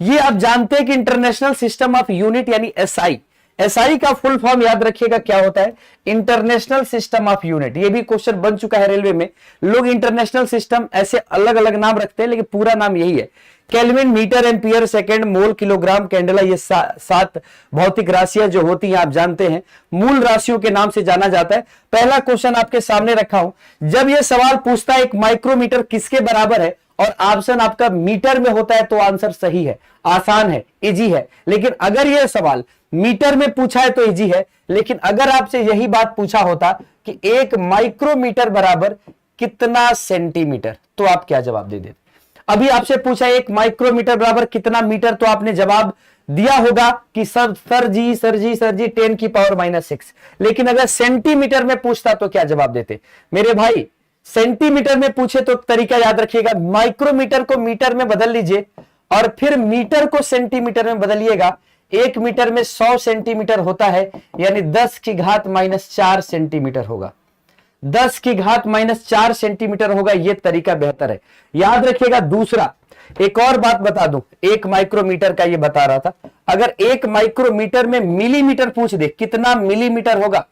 ये आप जानते हैं कि इंटरनेशनल सिस्टम ऑफ यूनिट यानी एसआई, एसआई का फुल फॉर्म याद रखिएगा क्या होता है, इंटरनेशनल सिस्टम ऑफ यूनिट। ये भी क्वेश्चन बन चुका है रेलवे में। लोग इंटरनेशनल सिस्टम ऐसे अलग अलग नाम रखते हैं, लेकिन पूरा नाम यही है। केल्विन, मीटर, एम्पियर, सेकंड, मोल, किलोग्राम, कैंडेला, ये 7 भौतिक राशियां जो होती हैं आप जानते हैं, मूल राशियों के नाम से जाना जाता है। पहला क्वेश्चन आपके सामने रखा हूं। जब यह सवाल पूछता है एक माइक्रोमीटर किसके बराबर है और ऑप्शन आपका मीटर में होता है तो आंसर सही है, आसान है, इजी है। लेकिन अगर यह सवाल मीटर में पूछा है तो इजी है, लेकिन अगर आपसे यही बात पूछा होता कि एक माइक्रोमीटर बराबर कितना सेंटीमीटर, तो आप क्या जवाब दे देते? अभी आपसे पूछा एक माइक्रोमीटर बराबर कितना मीटर, तो आपने जवाब दिया होगा कि सर जी 10 की पावर -6। लेकिन अगर सेंटीमीटर में पूछता तो क्या जवाब देते? मेरे भाई सेंटीमीटर में पूछे तो तरीका याद रखिएगा, माइक्रोमीटर को मीटर में बदल लीजिए और फिर मीटर को सेंटीमीटर में बदलिएगा। 1 मीटर में 100 सेंटीमीटर होता है, यानी 10 की घात -4 सेंटीमीटर होगा। 10 की घात -4 सेंटीमीटर होगा। यह तरीका बेहतर है, याद रखिएगा। दूसरा एक और बात बता दूं, 1 माइक्रोमीटर का ये बता रहा था, अगर 1 माइक्रोमीटर में मिलीमीटर पूछ दे कितना मिलीमीटर होगा,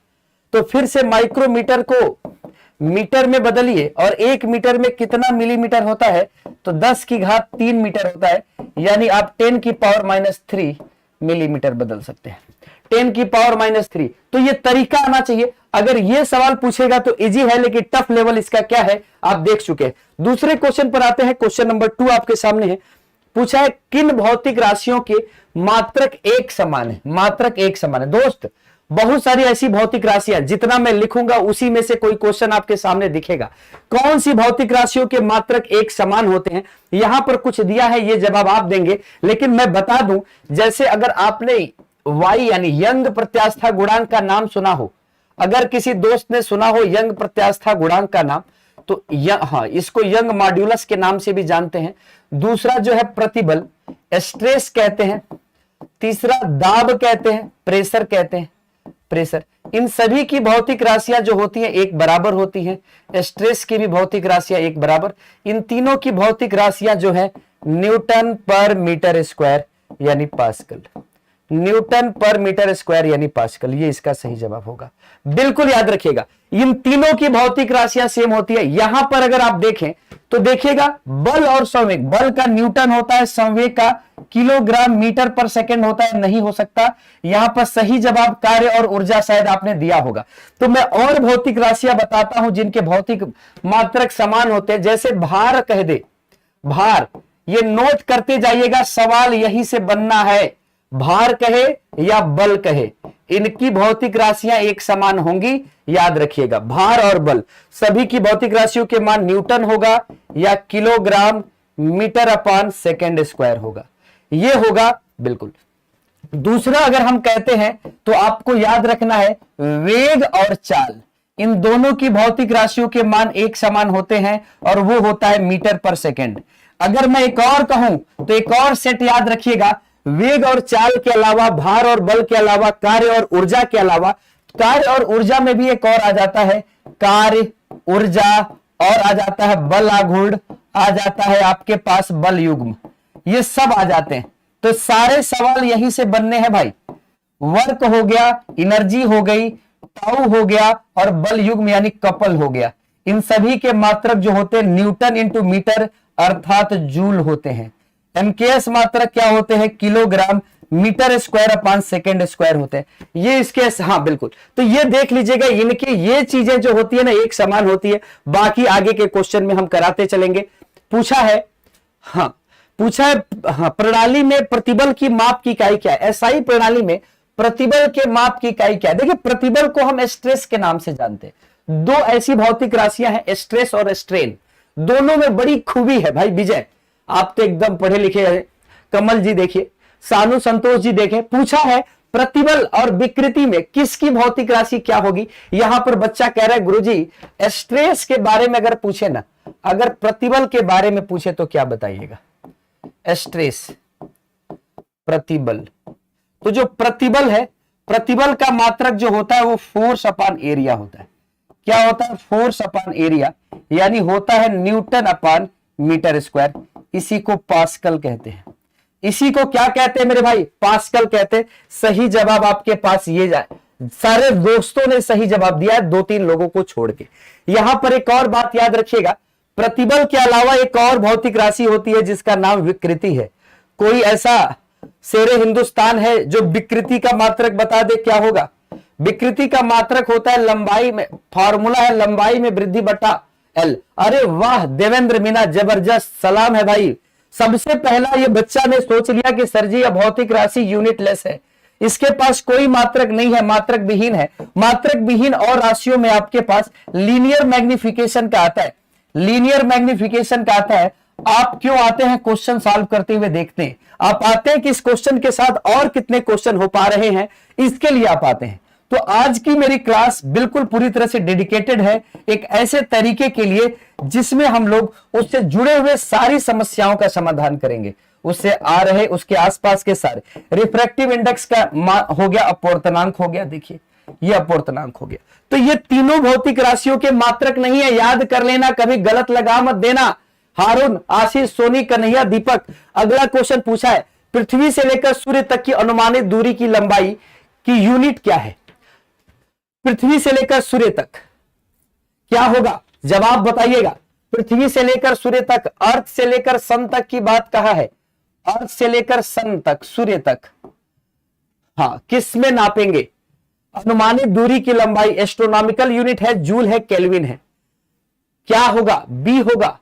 तो फिर से माइक्रोमीटर को मीटर में बदलिए और 1 मीटर में कितना मिलीमीटर होता है, तो 10 की घात 3 मीटर होता है, यानी आप 10 की पावर -3 मिलीमीटर बदल सकते हैं। 10 की पावर -3। तो ये तरीका आना चाहिए। अगर ये सवाल पूछेगा तो इजी है, लेकिन टफ लेवल इसका क्या है आप देख चुके हैं। दूसरे क्वेश्चन पर आते हैं। क्वेश्चन नंबर 2 आपके सामने है। पूछा है किन भौतिक राशियों के मात्रक एक समान है? मात्रक एक समान है दोस्त। बहुत सारी ऐसी भौतिक राशियां, जितना मैं लिखूंगा उसी में से कोई क्वेश्चन आपके सामने दिखेगा। कौन सी भौतिक राशियों के मात्रक एक समान होते हैं? यहां पर कुछ दिया है, ये जवाब आप देंगे। लेकिन मैं बता दूं, जैसे अगर आपने वाई यानी यंग प्रत्यास्था गुणांक का नाम सुना हो, अगर किसी दोस्त ने सुना हो यंग प्रत्यास्था गुणांक का नाम, तो हाँ, इसको यंग मॉड्यूलस के नाम से भी जानते हैं। दूसरा जो है प्रतिबल, स्ट्रेस कहते हैं। तीसरा दाब कहते हैं, प्रेशर कहते हैं, प्रेशर। इन सभी की भौतिक राशियां जो होती हैं एक बराबर होती हैं। स्ट्रेस की भी भौतिक राशियां एक बराबर। इन तीनों की भौतिक राशियां जो है न्यूटन पर मीटर स्क्वायर यानी पास्कल। न्यूटन पर मीटर स्क्वायर यानी पास्कल, ये इसका सही जवाब होगा। बिल्कुल याद रखिएगा, इन तीनों की भौतिक राशियां सेम होती है। यहां पर अगर आप देखें तो देखिएगा बल और संवेग, बल का न्यूटन होता है, संवेग का किलोग्राम मीटर पर सेकंड होता है, नहीं हो सकता। यहां पर सही जवाब कार्य और ऊर्जा शायद आपने दिया होगा। तो मैं और भौतिक राशियां बताता हूं जिनके भौतिक मात्रक समान होते हैं। जैसे भार कह दे, भार, ये नोट करते जाइएगा, सवाल यही से बनना है। भार कहे या बल कहे, इनकी भौतिक राशियां एक समान होंगी, याद रखिएगा। भार और बल सभी की भौतिक राशियों के मान न्यूटन होगा या किलोग्राम मीटर अपान सेकेंड स्क्वायर होगा, ये होगा बिल्कुल। दूसरा अगर हम कहते हैं तो आपको याद रखना है वेग और चाल, इन दोनों की भौतिक राशियों के मान एक समान होते हैं और वो होता है मीटर पर सेकेंड। अगर मैं एक और कहूं तो एक और सेट याद रखिएगा, वेग और चाल के अलावा, भार और बल के अलावा, कार्य और ऊर्जा के अलावा, कार्य और ऊर्जा में भी एक और आ जाता है कार्य ऊर्जा, और आ जाता है बल आघूर्ण, आ जाता है आपके पास बल युग्म, ये सब आ जाते हैं। तो सारे सवाल यहीं से बनने हैं भाई। वर्क हो गया, एनर्जी हो गई, टाउ हो गया और बल युग्म यानी कपल हो गया। इन सभी के मात्रक जो होते हैं न्यूटन इंटू मीटर अर्थात जूल होते हैं। एमकेएस मात्रक क्या होते हैं? Kilogram metre square upon second square होते हैं। ये इसके, हाँ बिल्कुल। तो ये देख लीजिएगा, इनके ये चीजें जो होती है ना एक समान होती है। बाकी आगे के क्वेश्चन में हम कराते चलेंगे। पूछा है, हाँ पूछा है, हाँ, प्रणाली में प्रतिबल की माप की इकाई क्या है? एसआई प्रणाली में प्रतिबल के माप की इकाई क्या है? देखिए प्रतिबल को हम स्ट्रेस के नाम से जानते हैं। दो ऐसी भौतिक राशियां हैं स्ट्रेस और स्ट्रेन, दोनों में बड़ी खूबी है भाई। विजय आप तो एकदम पढ़े लिखे हैं। कमल जी देखिए, सानू संतोष जी देखें। पूछा है प्रतिबल और विकृति में किसकी भौतिक राशि क्या होगी? यहां पर बच्चा कह रहा है गुरुजी स्ट्रेस के बारे में अगर पूछे ना, अगर प्रतिबल के बारे में पूछे तो क्या बताइएगा? स्ट्रेस, प्रतिबल। तो जो प्रतिबल है, प्रतिबल का मात्रक जो होता है वो फोर्स अपान एरिया होता है। क्या होता है? फोर्स अपान एरिया, यानी होता है न्यूटन अपान मीटर स्क्वायर। इसी को पास्कल कहते हैं। इसी को क्या कहते हैं मेरे भाई? पास्कल कहते हैं। सही जवाब आपके पास ये जाए, सारे दोस्तों ने सही जवाब दिया है, 2-3 लोगों को छोड़ के। यहां पर एक और बात याद रखिएगा, प्रतिबल के अलावा एक और भौतिक राशि होती है जिसका नाम विकृति है। कोई ऐसा शेरे हिंदुस्तान है जो विकृति का मात्रक बता दे, क्या होगा? विकृति का मात्रक होता है लंबाई में, फॉर्मूला है लंबाई में वृद्धि बटा एल। अरे वाह देवेंद्र मीना, जबरदस्त, सलाम है भाई। सबसे पहला ये बच्चा ने सोच लिया कि सर जी भौतिक राशि यूनिटलेस है, इसके पास कोई मात्रक नहीं है, मात्रक विहीन है। मात्रक विहीन और राशियों में आपके पास लीनियर मैग्निफिकेशन का आता है, लीनियर मैग्निफिकेशन का आता है। आप क्यों आते हैं क्वेश्चन सॉल्व करते हुए? देखते हैं आप आते हैं कि इस क्वेश्चन के साथ और कितने क्वेश्चन हो पा रहे हैं, इसके लिए आप आते हैं। तो आज की मेरी क्लास बिल्कुल पूरी तरह से डेडिकेटेड है एक ऐसे तरीके के लिए जिसमें हम लोग उससे जुड़े हुए सारी समस्याओं का समाधान करेंगे। उससे आ रहे उसके आसपास के सारे रिफ्रैक्टिव इंडेक्स का हो गया, अपूर्णांक हो गया, देखिए ये अपूर्णांक हो गया। तो ये तीनों भौतिक राशियों के मात्रक नहीं है, याद कर लेना, कभी गलत लगा मत देना। हारून, आशीष, सोनी, कन्हैया, दीपक, अगला क्वेश्चन पूछा है, पृथ्वी से लेकर सूर्य तक की अनुमानित दूरी की लंबाई की यूनिट क्या है? पृथ्वी से लेकर सूर्य तक क्या होगा? जवाब बताइएगा। पृथ्वी से लेकर सूर्य तक, अर्थ से लेकर सन तक की बात कहा है, अर्थ से लेकर सन तक, सूर्य तक, हाँ, किस में नापेंगे? अनुमानित दूरी की लंबाई, एस्ट्रोनॉमिकल यूनिट है, जूल है, केल्विन है। क्या होगा? बी होगा।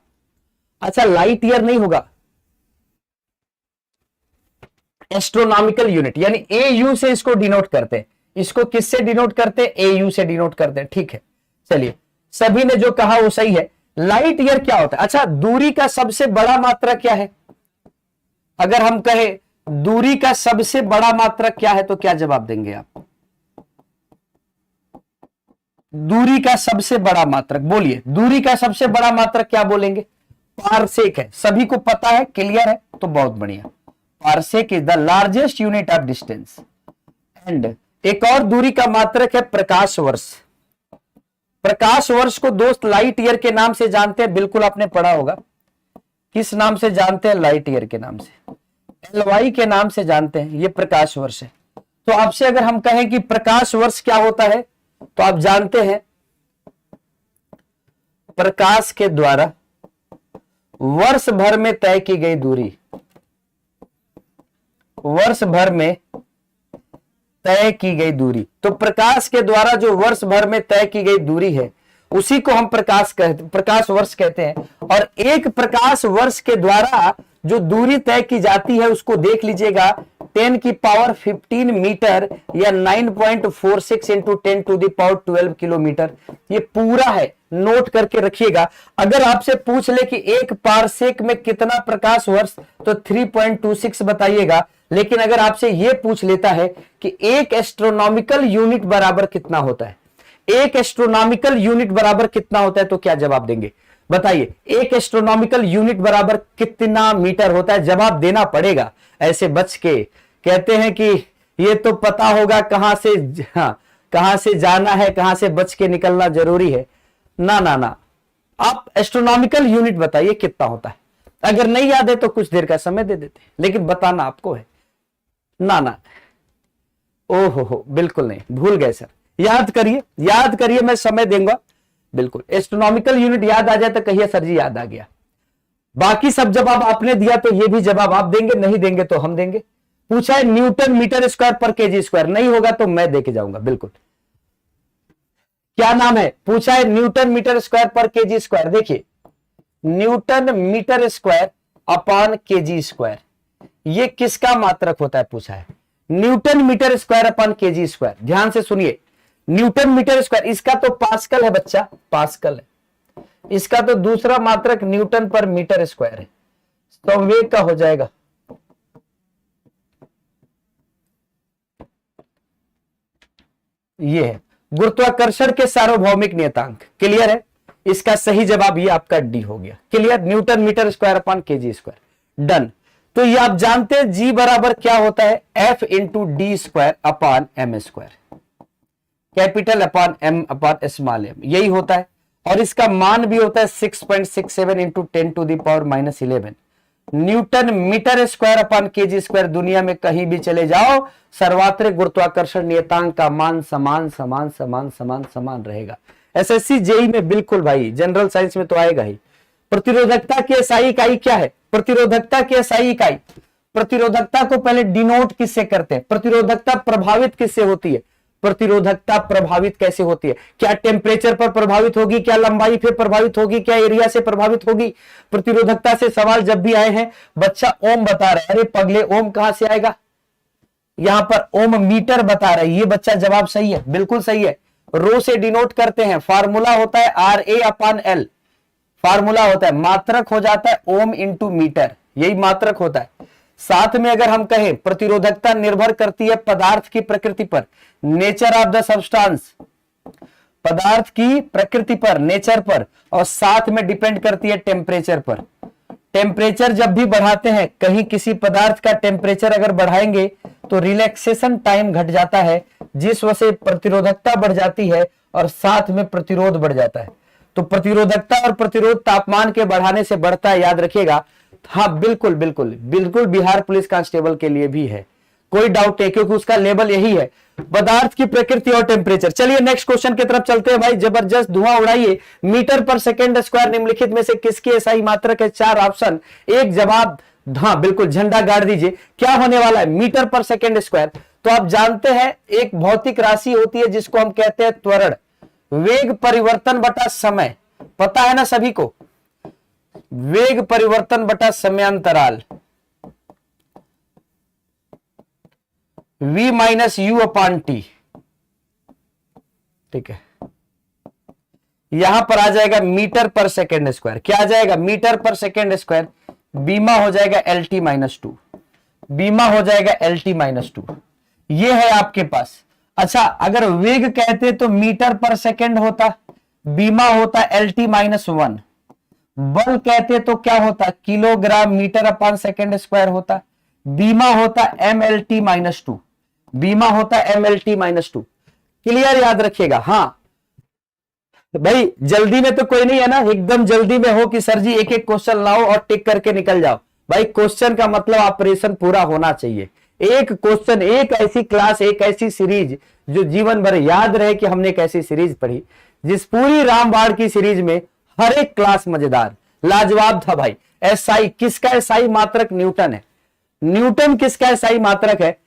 अच्छा, लाइट ईयर नहीं होगा, एस्ट्रोनॉमिकल यूनिट, यानी एयू से इसको डिनोट करते हैं। इसको किससे डिनोट करते हैं? एयू से डिनोट करते हैं। ठीक है, चलिए, सभी ने जो कहा वो सही है। लाइट ईयर क्या होता है? अच्छा, दूरी का सबसे बड़ा मात्रक क्या है? अगर हम कहें दूरी का सबसे बड़ा मात्रक क्या है तो क्या जवाब देंगे आप? दूरी का सबसे बड़ा मात्रक बोलिए, दूरी का सबसे बड़ा मात्रक क्या बोलेंगे? पारसेक है, सभी को पता है, क्लियर है, तो बहुत बढ़िया। Parsec is the largest unit of distance. And एक और दूरी का मात्रक है प्रकाश वर्ष। प्रकाश वर्ष को दोस्त लाइट ईयर के नाम से जानते हैं, बिल्कुल आपने पढ़ा होगा। किस नाम से जानते हैं? लाइट ईयर के नाम से, एलवाई के नाम से जानते हैं, ये प्रकाश वर्ष है। तो आपसे अगर हम कहें कि प्रकाश वर्ष क्या होता है तो आप जानते हैं प्रकाश के द्वारा वर्ष भर में तय की गई दूरी, वर्ष भर में तय की गई दूरी। तो प्रकाश के द्वारा जो वर्ष भर में तय की गई दूरी है उसी को हम प्रकाश वर्ष कहते हैं। और एक प्रकाश वर्ष के द्वारा जो दूरी तय की जाती है उसको देख लीजिएगा, 10 की पावर 15 मीटर या 9.46 into 10 to the power 12 kilometre. ये पूरा है, नोट करके रखिएगा। अगर आपसे पूछ ले कि एक पारसेक में कितना प्रकाश वर्ष, तो 3.26 बताइएगा। लेकिन अगर आपसे यह पूछ लेता है कि एक एस्ट्रोनॉमिकल यूनिट बराबर कितना होता है, एक एस्ट्रोनॉमिकल यूनिट बराबर कितना होता है, तो क्या जवाब देंगे? बताइए, एक एस्ट्रोनॉमिकल यूनिट बराबर कितना मीटर होता है? जवाब देना पड़ेगा, ऐसे बच के। कहते हैं कि ये तो पता होगा कहां से, हाँ, कहां से जाना है, कहां से बच के निकलना जरूरी है। ना ना ना, आप एस्ट्रोनॉमिकल यूनिट बताइए कितना होता है। अगर नहीं याद है तो कुछ देर का समय दे देते, लेकिन बताना आपको है। ना ना, ओहो, बिल्कुल नहीं, भूल गए सर। याद करिए, याद करिए, मैं समय दूंगा। बिल्कुल, एस्ट्रोनॉमिकल यूनिट याद आ जाए तो कहिए सर जी याद आ गया। बाकी सब जवाब आपने दिया तो ये भी जवाब आप देंगे, नहीं देंगे तो हम देंगे। पूछा है न्यूटन मीटर स्क्वायर पर केजी स्क्वायर, नहीं होगा तो मैं देके जाऊंगा। बिल्कुल, क्या नाम है? पूछा है न्यूटन मीटर स्क्वायर पर केजी स्क्वायर। देखिए, newton metre square upon kg square, ये किसका मात्रक होता है? पूछा है newton metre square upon kg square. ध्यान से सुनिए, न्यूटन मीटर स्क्वायर, इसका तो पास्कल है बच्चा, पास्कल है। इसका तो दूसरा मात्रक न्यूटन पर मीटर स्क्वायर है, संवेग का हो जाएगा। ये है गुरुत्वाकर्षण के सार्वभौमिक नियतांक। क्लियर है? इसका सही जवाब ये आपका डी हो गया। Clear? Newton metre square upon kg square. Done. तो ये आप जानते हैं जी बराबर क्या होता है? F into D square upon M square, capital upon M upon small M, यही होता है। और इसका मान भी होता है 6.67 into 10 to the power -11। Newton metre square upon kg square. दुनिया में कहीं भी चले जाओ, सर्वात्रिक गुरुत्वाकर्षण नियतांक का मान समान समान समान समान समान रहेगा। एसएससी जेई में बिल्कुल भाई, जनरल साइंस में तो आएगा ही। प्रतिरोधकता की एसआई इकाई क्या है? प्रतिरोधकता की एसआई इकाई, प्रतिरोधकता को पहले डिनोट किससे करते हैं? प्रतिरोधकता प्रभावित किससे होती है? प्रतिरोधकता प्रभावित कैसे होती है? क्या टेम्परेचर पर प्रभावित होगी? क्या लंबाई पे प्रभावित होगी? क्या एरिया से प्रभावित होगी? प्रतिरोधकता से सवाल जब भी आए हैं, बच्चा ओम बता रहा है, अरे पगले ओम कहां से आएगा? यहां पर ओम मीटर बता रहा है, ये बच्चा जवाब सही है, बिल्कुल सही है। रो से डिनोट करते हैं, फार्मूला होता है R A upon L, formula होता है, मात्रक हो जाता है ओम इंटू मीटर, यही मात्रक होता है। साथ में अगर हम कहें प्रतिरोधकता निर्भर करती है पदार्थ की प्रकृति पर, नेचर ऑफ द सब्सटेंस, पदार्थ की प्रकृति पर, नेचर पर, और साथ में डिपेंड करती है टेम्परेचर पर। टेम्परेचर जब भी बढ़ाते हैं, कहीं किसी पदार्थ का टेम्परेचर अगर बढ़ाएंगे तो रिलैक्सेशन टाइम घट जाता है, जिस वजह से प्रतिरोधकता बढ़ जाती है और साथ में प्रतिरोध बढ़ जाता है। तो प्रतिरोधकता और प्रतिरोध तापमान के बढ़ाने से बढ़ता है, याद रखिएगा। हाँ बिल्कुल बिल्कुल बिल्कुल, बिहार पुलिस कांस्टेबल के लिए भी है, कोई डाउट नहीं, क्योंकि उसका लेवल यही है, पदार्थ की प्रकृति और टेम्परेचर। चलिए नेक्स्ट क्वेश्चन की तरफ चलते हैं भाई, जबरदस्त धुआं उड़ाइए। मीटर पर सेकेंड स्क्वायर निम्नलिखित में से किसकी एसआई मात्रक है? 4 ऑप्शन, एक जवाब। हाँ बिल्कुल, झंडा गाड़ दीजिए। क्या होने वाला है? मीटर पर सेकेंड स्क्वायर, तो आप जानते हैं एक भौतिक राशि होती है जिसको हम कहते हैं त्वरण, वेग परिवर्तन बटा समय, पता है ना सभी को? वेग परिवर्तन बटा समयांतराल, v minus you upon T, ठीक है। यहां पर आ जाएगा मीटर पर सेकेंड स्क्वायर, क्या आ जाएगा? मीटर पर सेकेंड स्क्वायर, बीमा हो जाएगा एल टी माइनस टू, बीमा हो जाएगा एल टी माइनस टू, ये है आपके पास। अच्छा, अगर वेग कहते तो मीटर पर सेकेंड होता, बीमा होता एल टी माइनस वन। बल कहते तो क्या होता? Kilogram metre upon second square होता, बीमा होता M L T minus two, बीमा होता M L T minus two. Clear, याद रखिएगा। हाँ भाई, जल्दी में तो कोई नहीं है ना, एकदम जल्दी में हो कि सर जी एक एक क्वेश्चन लाओ और टिक करके निकल जाओ। भाई क्वेश्चन का मतलब ऑपरेशन पूरा होना चाहिए। एक क्वेश्चन, एक ऐसी क्लास, एक ऐसी सीरीज जो जीवन भर याद रहे कि हमने एक ऐसी सीरीज पढ़ी, जिस पूरी रामबाण की सीरीज में हर एक क्लास मजेदार लाजवाब था भाई। एसआई किसका एसआई मात्रक? न्यूटन है। न्यूटन किसका एसआई मात्रक है?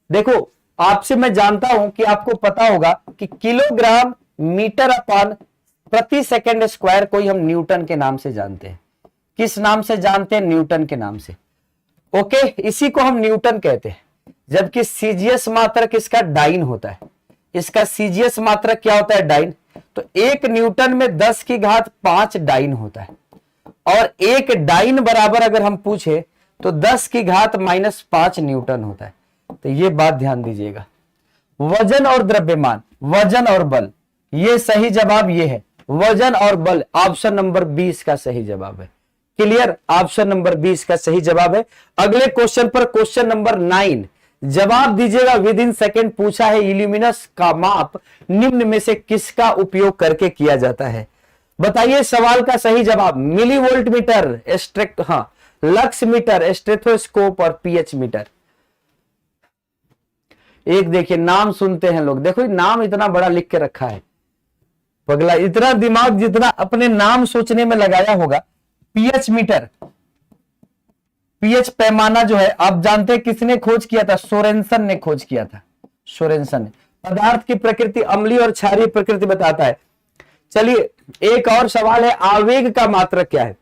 देखो, आपसे मैं जानता हूं कि आपको पता होगा कि किलोग्राम मीटर अपॉन प्रति सेकंड स्क्वायर को ही हम न्यूटन के नाम से जानते हैं। किस नाम से जानते हैं? न्यूटन के नाम से। ओके, इसी को हम न्यूटन कहते हैं। जबकि सीजीएस मात्रक इसका डाइन होता है। इसका सीजीएस मात्रक क्या होता है? डाइन। तो एक न्यूटन में 10 की घात 5 डाइन होता है, और एक डाइन बराबर अगर हम पूछे तो 10 की घात माइनस 5 न्यूटन होता है। तो ये बात ध्यान दीजिएगा। वजन और द्रव्यमान, वजन और बल, ये सही जवाब ये है, वजन और बल। ऑप्शन नंबर 20 का सही जवाब है। क्लियर, ऑप्शन नंबर 20 का सही जवाब है। अगले क्वेश्चन पर, क्वेश्चन नंबर 9, जवाब दीजिएगा विद इन सेकेंड। पूछा है इल्यूमिनस का माप निम्न में से किसका उपयोग करके किया जाता है? बताइए सवाल का सही जवाब। Milli volt meter, lux meter, stethoscope और पीएच मीटर। एक देखिए, नाम सुनते हैं लोग, देखो नाम इतना बड़ा लिख के रखा है, पगला इतना दिमाग जितना अपने नाम सोचने में लगाया होगा। पीएच मीटर, पीएच पैमाना जो है, आप जानते हैं किसने खोज किया था? सोरेनसन ने खोज किया था, सोरेनसन ने। पदार्थ की प्रकृति अम्लीय और क्षारीय प्रकृति बताता है। चलिए एक और सवाल है, आवेग का मात्रक क्या है?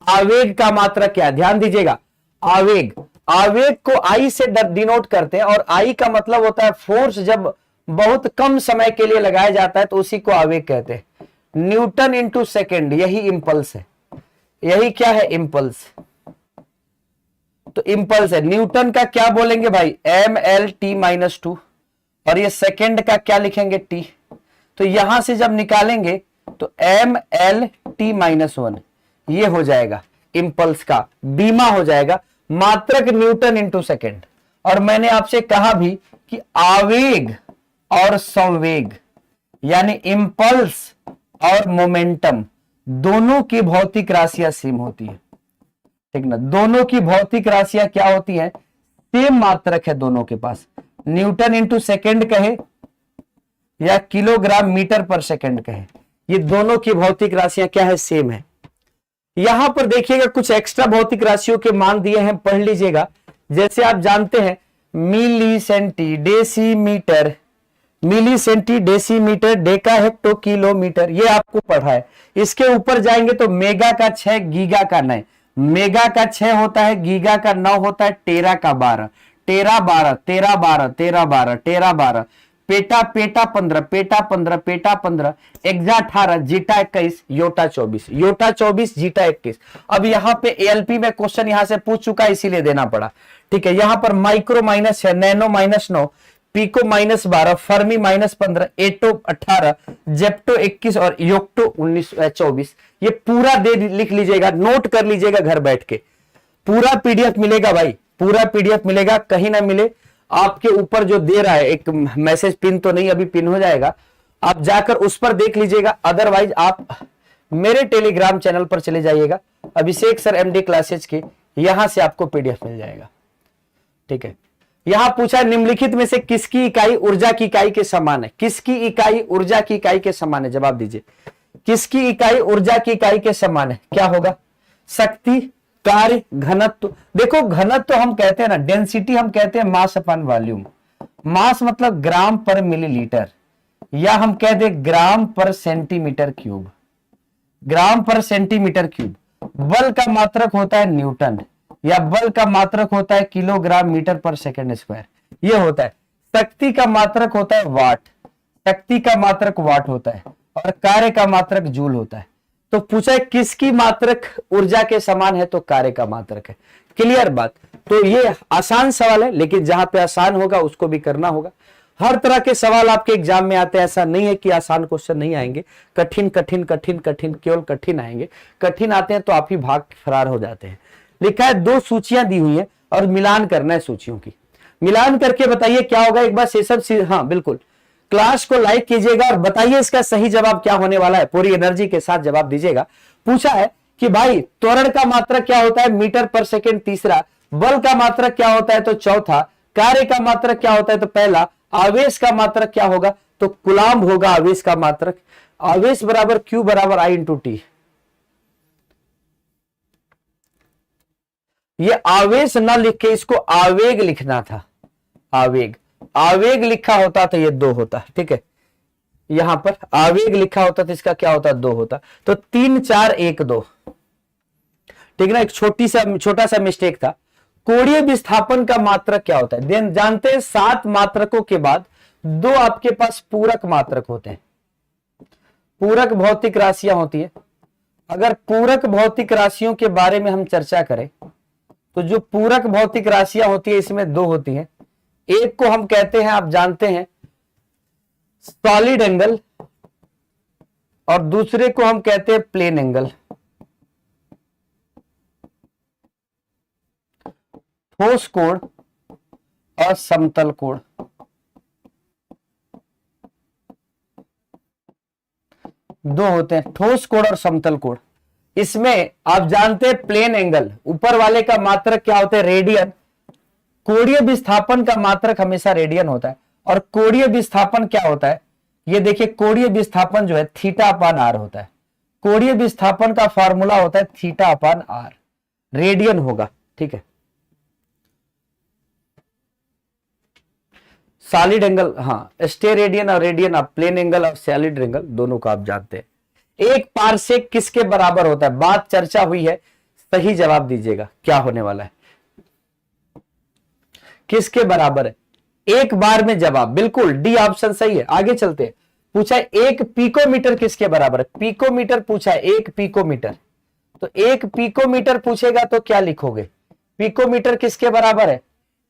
आवेग का मात्रक क्या है? ध्यान दीजिएगा। आवेग, आवेग को आई से डिनोट करते हैं, और आई का मतलब होता है फोर्स। जब बहुत कम समय के लिए लगाया जाता है तो उसी को आवेग कहते हैं। न्यूटन इंटू सेकेंड, यही इंपल्स है। यही क्या है? इंपल्स। तो इंपल्स है। न्यूटन का क्या बोलेंगे भाई? M L T minus two, और ये सेकेंड का क्या लिखेंगे? टी। तो यहां से जब निकालेंगे तो M L T minus one, ये हो जाएगा इंपल्स का, बीमा हो जाएगा। मात्रक न्यूटन इंटू सेकेंड। और मैंने आपसे कहा भी कि आवेग और संवेग, यानी इंपल्स और मोमेंटम, दोनों की भौतिक राशियां सेम होती है। ठीक ना। दोनों की भौतिक राशियां क्या होती है, सेम मात्रक है दोनों के पास, न्यूटन इंटू सेकेंड कहे या किलोग्राम मीटर पर सेकेंड कहे, ये दोनों की भौतिक राशियां क्या है, सेम है। यहां पर देखिएगा कुछ एक्स्ट्रा भौतिक राशियों के मान दिए हैं, पढ़ लीजिएगा। जैसे आप जानते हैं milli centi decimetre, milli centi decimetre, deca hecto kilometre, ये आपको पढ़ा है। इसके ऊपर जाएंगे तो मेगा का 6, गीगा का 9, मेगा का 6 होता है, गीगा का 9 होता है, टेरा का 12, tera 12, tera 12, tera 12, tera 12, peta peta 15, peta 15, peta 15, exa 18, zetta 21, yotta 24, yotta 24, zetta 21। अब यहाँ पे एएलपी में क्वेश्चन यहां से पूछ चुका है, इसीलिए देना पड़ा। ठीक है, यहां पर माइक्रो -6, नैनो -9, पीको -12, फर्मी -15, एटो 18, जेप्टो 21 और योक्टो 24। ये पूरा दे लिख लीजिएगा, नोट कर लीजिएगा घर बैठ के। पूरा पीडीएफ मिलेगा भाई, पूरा पीडीएफ मिलेगा, कहीं ना मिले। आपके ऊपर जो दे रहा है एक मैसेज, पिन तो नहीं, अभी पिन हो जाएगा, आप जाकर उस पर देख लीजिएगा। अदरवाइज आप मेरे टेलीग्राम चैनल पर चले जाइएगा, अभिषेक सर एमडी क्लासेज के, यहां से आपको पीडीएफ मिल जाएगा। ठीक है, यहां पूछा निम्नलिखित में से किसकी इकाई ऊर्जा की इकाई के समान है, किसकी इकाई ऊर्जा की इकाई के समान है, जवाब दीजिए। किसकी इकाई ऊर्जा की इकाई के समान है, क्या होगा, शक्ति, कार्य, घनत्व। देखो घनत्व हम कहते हैं ना, डेंसिटी हम कहते हैं मास अपन वॉल्यूम। मास मतलब ग्राम पर मिलीलीटर, या हम कह दे ग्राम पर सेंटीमीटर क्यूब, ग्राम पर सेंटीमीटर क्यूब। बल का मात्रक होता है न्यूटन, या बल का मात्रक होता है किलोग्राम मीटर पर सेकंड स्क्वायर, ये होता है। शक्ति का मात्रक होता है वाट, शक्ति का मात्रक वाट होता है, और कार्य का मात्रक जूल होता है। तो पूछा है किसकी मात्रक ऊर्जा के समान है, तो कार्य का मात्रक है। क्लियर बात। तो ये आसान सवाल है, लेकिन जहां पे आसान होगा उसको भी करना होगा। हर तरह के सवाल आपके एग्जाम में आते हैं, ऐसा नहीं है कि आसान क्वेश्चन नहीं आएंगे, कठिन कठिन कठिन कठिन केवल कठिन आएंगे। कठिन आते हैं तो आप ही भाग फरार हो जाते हैं। लिखा है 2 सूचियां दी हुई है और मिलान करना है सूचियों की। मिलान करके बताइए क्या होगा, एक बार से सब, हाँ बिल्कुल, क्लास को लाइक कीजिएगा और बताइए इसका सही जवाब क्या होने वाला है, पूरी एनर्जी के साथ जवाब दीजिएगा। पूछा है कि भाई त्वरण का मात्रक क्या होता है, मीटर पर सेकंड तीसरा, बल का मात्रक क्या होता है, तो चौथा, कार्य का मात्रक क्या होता है, तो पहला, आवेश का मात्रक क्या होगा, तो कूलम्ब होगा आवेश का मात्रक। आवेश बराबर Q बराबर I इंटू टी। ये आवेश ना लिख के इसको आवेग लिखना था, आवेग, आवेग लिखा होता तो ये 2 होता। ठीक है, यहां पर आवेग लिखा होता तो इसका क्या होता, 2 होता। तो 3 4 1 2। ठीक ना, एक छोटा सा मिस्टेक था। कोणीय विस्थापन का मात्रक क्या होता है, देन जानते हैं 7 मात्रकों के बाद 2 आपके पास पूरक मात्रक होते हैं, पूरक भौतिक राशियां होती है। अगर पूरक भौतिक राशियों के बारे में हम चर्चा करें तो जो पूरक भौतिक राशियां होती है इसमें 2 होती हैं। एक को हम कहते हैं, आप जानते हैं, सॉलिड एंगल, और दूसरे को हम कहते हैं प्लेन एंगल। ठोस कोण और समतल कोण। दो होते हैं, ठोस कोण और समतल कोण। इसमें आप जानते हैं प्लेन एंगल, ऊपर वाले का मात्रक क्या होता है, रेडियन। कोणीय विस्थापन का मात्रक हमेशा रेडियन होता है। और कोणीय विस्थापन क्या होता है, ये देखिए, कोणीय विस्थापन जो है थीटा अपान आर होता है। कोणीय विस्थापन का फॉर्मूला होता है थीटा अपान आर, रेडियन होगा। ठीक है, सॉलिड एंगल, हाँ स्टेरेडियन और रेडियन, आप प्लेन एंगल और सॉलिड एंगल दोनों को आप जानते हैं। एक पारसेक किसके बराबर होता है, बात चर्चा हुई है, सही जवाब दीजिएगा क्या होने वाला है, किसके बराबर है। एक बार में जवाब, बिल्कुल डी ऑप्शन सही है। आगे चलते हैं। पूछा है 1 पिकोमीटर किसके बराबर है, पिकोमीटर पूछा है, 1 पिकोमीटर। तो 1 पिकोमीटर पूछेगा तो क्या लिखोगे, पिकोमीटर किसके बराबर है,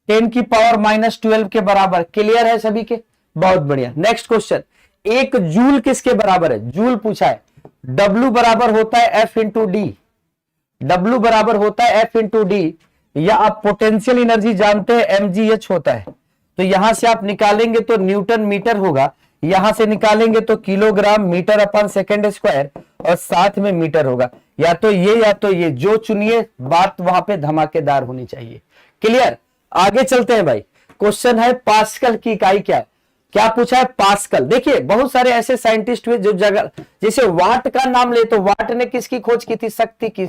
10 की पावर -12 के बराबर। क्लियर है सभी के, बहुत बढ़िया। नेक्स्ट क्वेश्चन, 1 जूल किसके बराबर है, जूल पूछा है। W बराबर होता है F इंटू डी, W बराबर होता है F इंटू डी, या आप पोटेंशियल एनर्जी जानते हैं mgh होता है। तो यहां से आप निकालेंगे तो न्यूटन मीटर होगा, यहां से निकालेंगे तो kilogram metre upon second square, और साथ में मीटर होगा, या तो ये, जो चुनिए, बात वहां पे धमाकेदार होनी चाहिए। क्लियर? आगे चलते हैं भाई। क्वेश्चन है पास्कल की इकाई क्या है? क्या पूछा है? पास्कल। देखिए बहुत सारे ऐसे साइंटिस्ट हुए जो जगह, जैसे वाट का नाम ले तो वाट ने किसकी खोज की थी? शक्ति की।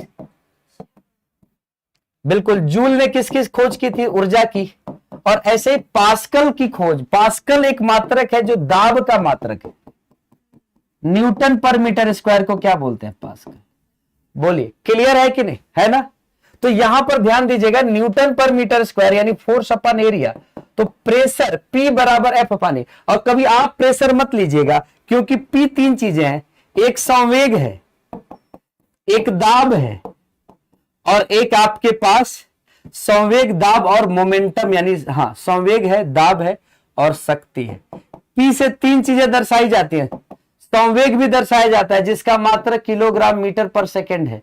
बिल्कुल। जूल ने किसकी खोज की थी? ऊर्जा की। और ऐसे पास्कल की खोज, पास्कल एक मात्रक है जो दाब का मात्रक है। न्यूटन पर मीटर स्क्वायर को क्या बोलते हैं? पास्कल। बोलिए, क्लियर है कि नहीं? है ना? तो यहां पर ध्यान दीजिएगा, न्यूटन पर मीटर स्क्वायर यानी फोर्स अपॉन एरिया, तो प्रेशर P बराबर F अपॉन ए। और कभी आप प्रेशर मत लीजिएगा, क्योंकि P तीन चीजें हैं, एक संवेग है, एक दाब है, और एक आपके पास संवेग, दाब और मोमेंटम, यानी हाँ संवेग है, दाब है और शक्ति है। P से तीन चीजें दर्शाई जाती हैं। संवेग भी दर्शाया जाता है जिसका मात्रक किलोग्राम मीटर पर सेकंड है,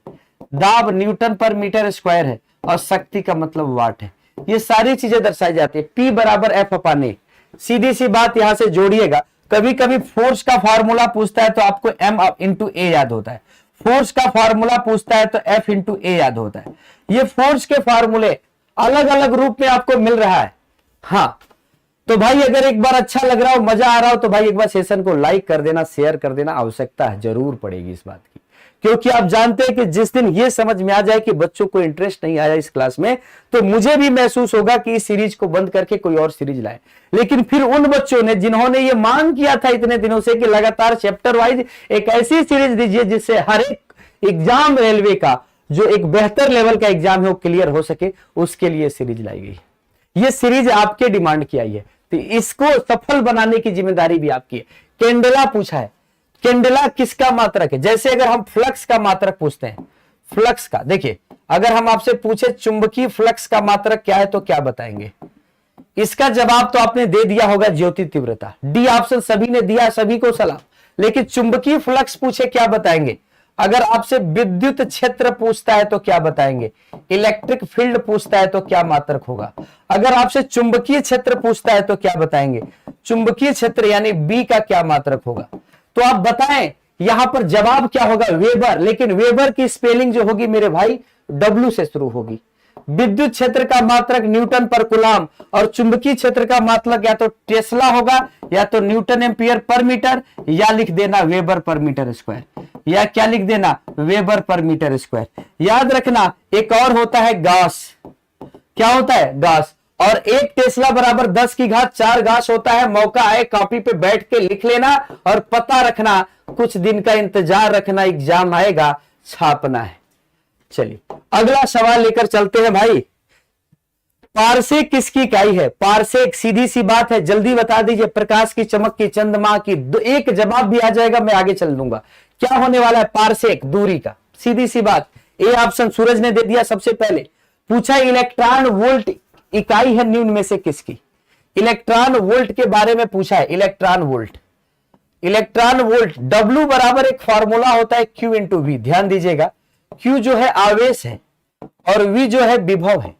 दाब न्यूटन पर मीटर स्क्वायर है, और शक्ति का मतलब वाट है। ये सारी चीजें दर्शाई जाती है। P बराबर F अपॉन ए। सीधी सी बात यहां से जोड़िएगा। कभी कभी फोर्स का फार्मूला पूछता है तो आपको M इंटू ए याद होता है, फोर्स का फार्मूला पूछता है तो F इंटू ए याद होता है। ये फोर्स के फार्मूले अलग अलग रूप में आपको मिल रहा है। हाँ, तो भाई अगर एक बार अच्छा लग रहा हो, मजा आ रहा हो, तो भाई एक बार सेशन को लाइक कर देना, शेयर कर देना। आवश्यकता है, जरूर पड़ेगी इस बात की, क्योंकि आप जानते हैं कि जिस दिन ये समझ में आ जाए कि बच्चों को इंटरेस्ट नहीं आया इस क्लास में, तो मुझे भी महसूस होगा कि इस सीरीज को बंद करके कोई और सीरीज लाए। लेकिन फिर उन बच्चों ने जिन्होंने ये मांग किया था इतने दिनों से कि लगातार चैप्टर वाइज एक ऐसी सीरीज दीजिए जिससे हर एक एग्जाम रेलवे का जो एक बेहतर लेवल का एग्जाम है वो क्लियर हो सके, उसके लिए सीरीज लाई गई। ये सीरीज आपके डिमांड की आई है, तो इसको सफल बनाने की जिम्मेदारी भी आपकी है। कैंडेला पूछा है, कैंडेला किसका मात्रक है? जैसे अगर हम फ्लक्स का मात्रक पूछते हैं, फ्लक्स का, देखिए अगर हम आपसे पूछे चुंबकीय फ्लक्स का मात्रक क्या है तो क्या बताएंगे? इसका जवाब तो आपने दे दिया होगा, ज्योति तीव्रता। डी ऑप्शन सभी ने दिया, सभी को सलाम। लेकिन चुंबकीय फ्लक्स पूछे क्या बताएंगे? अगर आपसे विद्युत क्षेत्र पूछता है तो क्या बताएंगे? इलेक्ट्रिक फील्ड पूछता है तो क्या मात्रक होगा? अगर आपसे चुंबकीय क्षेत्र पूछता है तो क्या बताएंगे? चुंबकीय क्षेत्र यानी बी का क्या मात्रक होगा? तो आप बताएं यहां पर जवाब क्या होगा? वेबर। लेकिन वेबर की स्पेलिंग जो होगी मेरे भाई डब्ल्यू से शुरू होगी। विद्युत क्षेत्र का मात्रक न्यूटन पर कूलाम, और चुंबकीय क्षेत्र का मात्रक या तो टेस्ला होगा, या तो न्यूटन एम्पियर पर मीटर, या लिख देना वेबर पर मीटर स्क्वायर, या क्या लिख देना? वेबर पर मीटर स्क्वायर। याद रखना एक और होता है गास। क्या होता है? गास। और एक टेस्ला बराबर 10 की घात 4 गास होता है। मौका आए कॉपी पे बैठ के लिख लेना, और पता रखना, कुछ दिन का इंतजार रखना, एग्जाम आएगा, छापना है। चलिए अगला सवाल लेकर चलते हैं भाई। पारसेक किसकी इकाई है? पारसेक, सीधी सी बात है, जल्दी बता दीजिए। प्रकाश की चमक की, चंद्रमा की, एक जवाब भी आ जाएगा, मैं आगे चल दूंगा। क्या होने वाला है? पारसेक, दूरी का, सीधी सी बात। ए ऑप्शन सूरज ने दे दिया सबसे पहले। पूछा इलेक्ट्रॉन वोल्ट इकाई है निम्न में से किसकी? इलेक्ट्रॉन वोल्ट के बारे में पूछा है। Electron volt, electron volt, W बराबर एक फॉर्मूला होता है Q इंटू V। ध्यान दीजिएगा, Q जो है आवेश है और V जो है विभव है।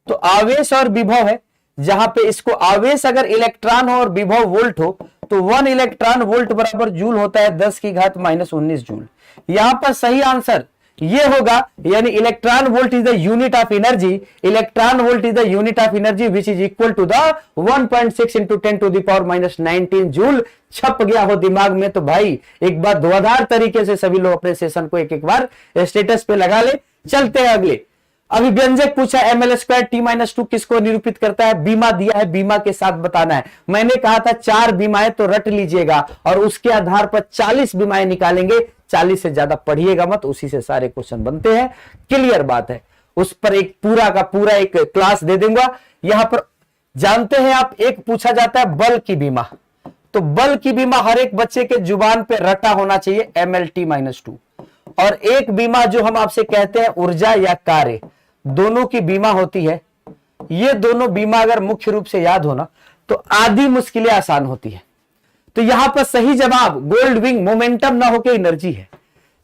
तो आवेश और विभव है, जहां पे इसको आवेश अगर इलेक्ट्रॉन हो और विभव वोल्ट हो, तो 1 इलेक्ट्रॉन वोल्ट बराबर जूल होता है 10 की घात -19 जूल। यहां पर सही आंसर ये होगा, यानी electron volt is the unit of energy. Electron volt is the unit of energy which is equal to the 1.6 into 10⁻⁻19 joule. छप गया हो दिमाग में तो भाई एक बार धुआंधार तरीके से सभी लोग अपने सेशन को एक एक बार स्टेटस पे लगा ले। चलते हैं अगले। अभिव्यंजक पूछा ml² t-2 किसको निरूपित करता है? बीमा दिया है, बीमा के साथ बताना है। मैंने कहा था 4 बीमाएं तो रट लीजिएगा, और उसके आधार पर 40 बीमाएं निकालेंगे। 40 से ज्यादा पढ़िएगा मत, उसी से सारे क्वेश्चन बनते हैं। क्लियर बात है, उस पर एक पूरा का पूरा एक क्लास दे दूंगा। यहां पर जानते हैं आप, एक पूछा जाता है बल की बीमा। तो बल की बीमा हर एक बच्चे के जुबान पे रटा होना चाहिए, ml-2। और एक बीमा जो हम आपसे कहते हैं ऊर्जा या कार्य, दोनों की बीमा होती है। ये दोनों बीमा अगर मुख्य रूप से याद होना तो आधी मुश्किलें आसान होती है। तो यहां पर सही जवाब गोल्ड विंग, मोमेंटम ना होके एनर्जी है।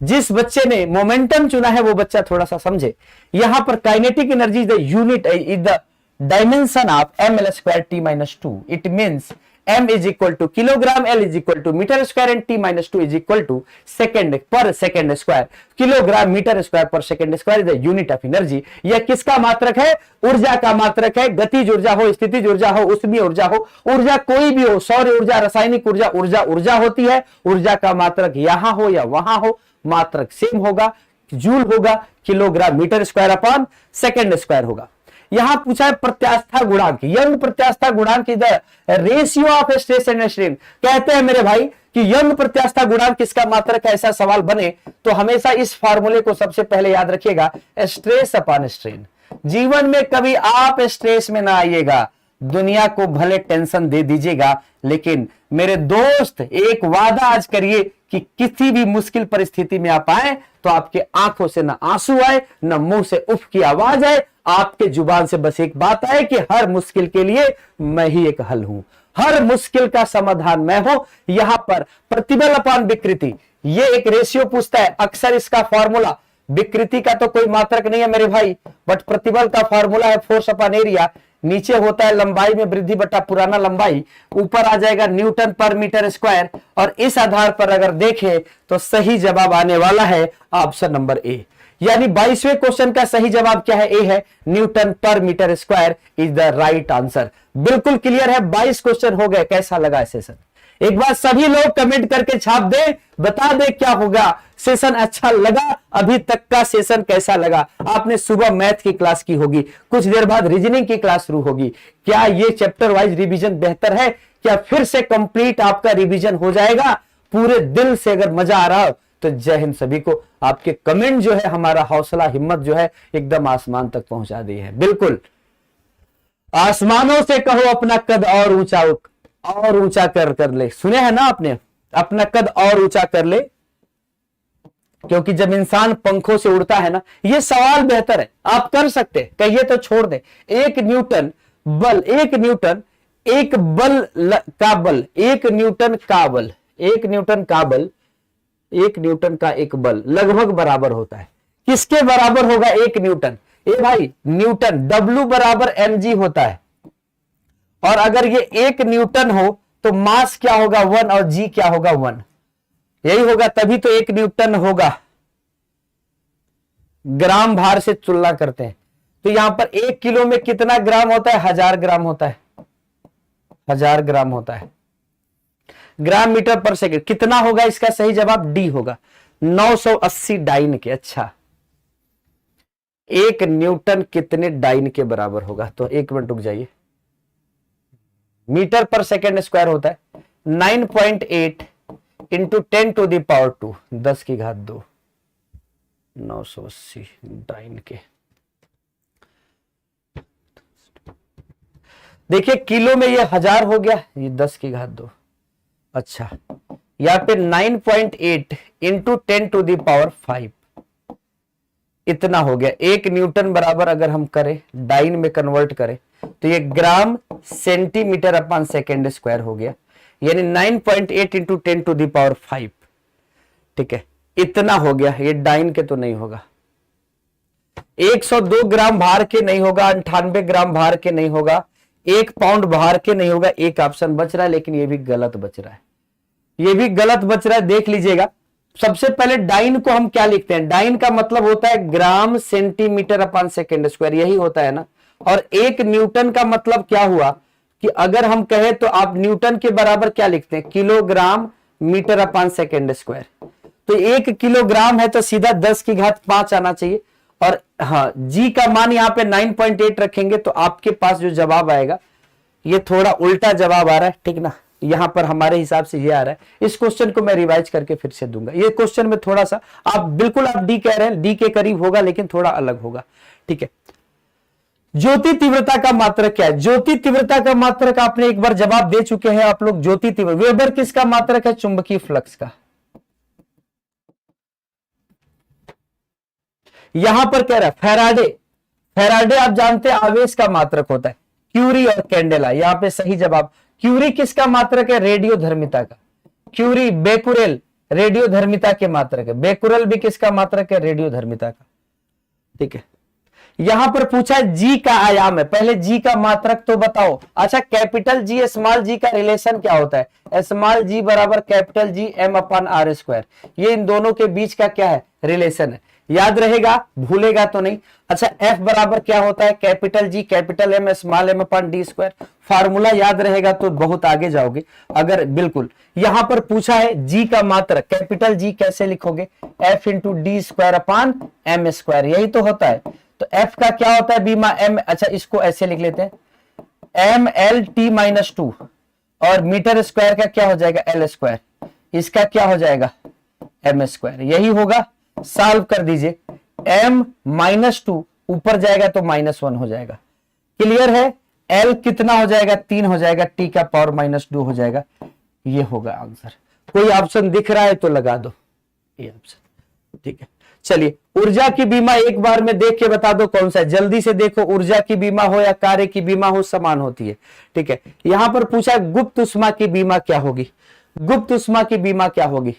जिस बच्चे ने मोमेंटम चुना है वो बच्चा थोड़ा सा समझे। यहां पर kinetic energy is the unit, is the dimension of ml² t-2। It means m is equal to kilogram, l is equal to metre square and t minus two is equal to second per second square. Kilogram metre square per second square is the unit of energy. यह किसका मात्रक है? ऊर्जा का मात्रक है। गतिज ऊर्जा हो, स्थितिज ऊर्जा हो, ऊष्मीय ऊर्जा हो, ऊर्जा कोई भी हो, सौर ऊर्जा, रासायनिक ऊर्जा, ऊर्जा ऊर्जा होती है। ऊर्जा का मात्रक यहां हो या वहां हो, मात्रक सेम होगा, जूल होगा, kilogram metre square upon second square होगा। यहां पूछा है प्रत्यास्था गुणांक, यंग प्रत्यास्था गुणांक is the ratio of stress and strain. कहते हैं मेरे भाई कि यंग प्रत्यास्था गुणांक किसका मात्रक है, ऐसा सवाल बने तो हमेशा इस फार्मूले को सबसे पहले याद रखिएगा, स्ट्रेस अपॉन स्ट्रेन। जीवन में कभी आप स्ट्रेस में ना आइएगा, दुनिया को भले टेंशन दे दीजिएगा, लेकिन मेरे दोस्त एक वादा आज करिए कि किसी भी मुश्किल परिस्थिति में आप आए तो आपके आंखों से ना आंसू आए, ना मुंह से उफ की आवाज आए, आपके जुबान से बस एक बात आए कि हर मुश्किल के लिए मैं ही एक हल हूं, हर मुश्किल का समाधान मैं हूं। यहां पर प्रतिबल अपान विकृति, ये एक रेशियो पूछता है, अक्सर इसका फॉर्मूला, विकृति का तो कोई मात्रक नहीं है मेरे भाई, बट प्रतिबल का फॉर्मूला है फोर्स अपान एरिया। नीचे होता है लंबाई में वृद्धि बटा पुराना लंबाई, ऊपर आ जाएगा न्यूटन पर मीटर स्क्वायर। और इस आधार पर अगर देखें तो सही जवाब आने वाला है ऑप्शन नंबर ए, यानी 22वें क्वेश्चन का सही जवाब क्या है? ए है, न्यूटन पर metre square is the right answer. बिल्कुल क्लियर है, 22 क्वेश्चन हो गए। कैसा लगा सेशन? एक बार सभी लोग कमेंट करके छाप दे, बता दे क्या होगा, सेशन अच्छा लगा, अभी तक का सेशन कैसा लगा। आपने सुबह मैथ की क्लास की होगी, कुछ देर बाद रीजनिंग की क्लास शुरू होगी। क्या ये चैप्टर वाइज रिवीजन बेहतर है? क्या फिर से कंप्लीट आपका रिवीजन हो जाएगा? पूरे दिल से अगर मजा आ रहा हो तो जय हिंद सभी को। आपके कमेंट जो है हमारा हौसला हिम्मत जो है एकदम आसमान तक पहुंचा दी है। बिल्कुल आसमानों से कहो अपना कद और ऊंचा कर ले। सुने हैं ना आपने, अपना कद और ऊंचा कर ले, क्योंकि जब इंसान पंखों से उड़ता है ना, ये सवाल बेहतर है, आप कर सकते, कहिए तो छोड़ दे। एक न्यूटन का एक बल लगभग बराबर होता है। किसके बराबर होगा एक न्यूटन? ए भाई न्यूटन, W बराबर mg होता है। और अगर ये एक न्यूटन हो तो मास क्या होगा? 1 और g क्या होगा? 1। यही होगा, तभी तो एक न्यूटन होगा। ग्राम भार से तुलना करते हैं तो यहां पर 1 किलो में कितना ग्राम होता है? 1000 ग्राम होता है। 1000 ग्राम होता है। ग्राम मीटर पर सेकंड कितना होगा? इसका सही जवाब डी होगा, 980 डाइन के। अच्छा, एक न्यूटन कितने डाइन के बराबर होगा? तो एक मिनट रुक जाइए, मीटर पर सेकंड स्क्वायर होता है 9.8 इंटू 10 टू द पावर 2, 10 की घात 2, 980 डाइन के। देखिए किलो में ये 1000 हो गया, ये 10 की घात 2। अच्छा, यहां पे 9.8 इंटू 10 टू द पावर 5 इतना हो गया। एक न्यूटन बराबर अगर हम करें डाइन में कन्वर्ट करें तो ये gram centimetre upon second square हो गया, यानी 9.8 इंटू 10 टू द पावर 5। ठीक है, इतना हो गया। ये डाइन के तो नहीं होगा, 102 ग्राम भार के नहीं होगा, 98 ग्राम भार के नहीं होगा, 1 पाउंड भार के नहीं होगा। एक ऑप्शन बच रहा है, लेकिन ये भी गलत बच रहा है, ये भी गलत बच रहा है। देख लीजिएगा, सबसे पहले डाइन को हम क्या लिखते हैं? डाइन का मतलब होता है gram centimetre upon second square, यही होता है ना। और एक न्यूटन का मतलब क्या हुआ कि अगर हम कहें तो आप न्यूटन के बराबर क्या लिखते हैं? Kilogram metre upon second square. तो 1 किलोग्राम है तो सीधा 10 की घात 5 आना चाहिए। और हाँ, जी का मान यहाँ पे 9.8 रखेंगे तो आपके पास जो जवाब आएगा ये थोड़ा उल्टा जवाब आ रहा है, ठीक ना। यहां पर हमारे हिसाब से ये आ रहा है। इस क्वेश्चन को मैं रिवाइज करके फिर से दूंगा। ये क्वेश्चन में थोड़ा सा आप बिल्कुल आप डी कह रहे हैं, डी के करीब होगा लेकिन थोड़ा अलग होगा। ठीक है, ज्योति तीव्रता का मात्रक क्या है? ज्योति तीव्रता का मात्रक आपने एक बार जवाब दे चुके हैं आप लोग। ज्योति तीव्रता वेबर किसका मात्रक है? चुंबकीय फ्लक्स का। यहां पर कह रहा है फैराडे आप जानते हैं आवेश का मात्रक होता है। क्यूरी और कैंडेला, यहां पे सही जवाब। क्यूरी किसका मात्रक है? रेडियो धर्मिता का। क्यूरी, बेकुरेल रेडियो धर्मिता के मात्रक है। बेकुरेल भी किसका मात्रक है? रेडियो धर्मिता का। ठीक है, यहां पर पूछा है जी का आयाम है, पहले जी का मात्रक तो बताओ। अच्छा, कैपिटल जी स्मॉल जी का रिलेशन क्या होता है? स्मॉल जी बराबर capital G M upon R square, ये इन दोनों के बीच का क्या है? रिलेशन है। याद रहेगा, भूलेगा तो नहीं। अच्छा, एफ बराबर क्या होता है? Capital G capital M small M upon D square. Formula याद रहेगा तो बहुत आगे जाओगे। अगर बिल्कुल यहां पर पूछा है जी का मात्रक, कैपिटल जी कैसे लिखोगे? F into D square upon M square, यही तो होता है। तो एफ का क्या होता है? बीमा एम। अच्छा, इसको ऐसे लिख लेते हैं, M L T minus two, और मीटर स्क्वायर का क्या हो जाएगा? L square. इसका क्या हो जाएगा? M square. यही होगा, सॉल्व कर दीजिए। एम माइनस टू ऊपर जाएगा तो माइनस वन हो जाएगा। क्लियर है? एल कितना हो जाएगा? 3 हो जाएगा, टी का पावर माइनस 2 हो जाएगा। ये होगा आंसर। कोई ऑप्शन दिख रहा है तो लगा दो ये ऑप्शन, ठीक है। चलिए, ऊर्जा की बीमा एक बार में देख के बता दो कौन सा है, जल्दी से देखो। ऊर्जा की बीमा हो या कार्य की बीमा हो, समान होती है, ठीक है। यहां पर पूछा गुप्त उष्मा की बीमा क्या होगी? गुप्त उष्मा की बीमा क्या होगी?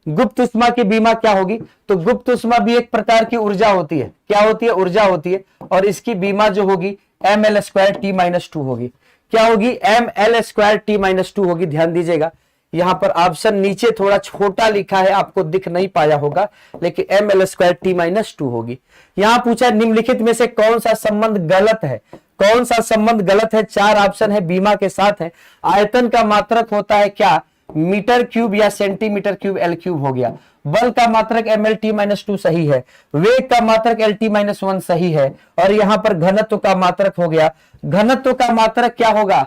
गुप्त उष्मा की बीमा क्या होगी? तो गुप्त उष्मा भी एक प्रकार की ऊर्जा होती है। क्या होती है? ऊर्जा होती है। और इसकी बीमा जो होगी M L square T minus two होगी। क्या होगी? M L square T minus two होगी। ध्यान दीजिएगा, यहां पर ऑप्शन नीचे थोड़ा छोटा लिखा है, आपको दिख नहीं पाया होगा, लेकिन M L square T minus two होगी। यहां पूछा निम्नलिखित में से कौन सा संबंध गलत है? कौन सा संबंध गलत है? 4 ऑप्शन है, बीमा के साथ है। आयतन का मात्रक होता है क्या? मीटर क्यूब या सेंटीमीटर क्यूब, एल क्यूब हो गया। बल का मात्रक M L T minus two सही है। वेग का मात्रक एल टी माइनस वन सही है। और यहां पर घनत्व का मात्रक हो गया, घनत्व का मात्रक क्या होगा?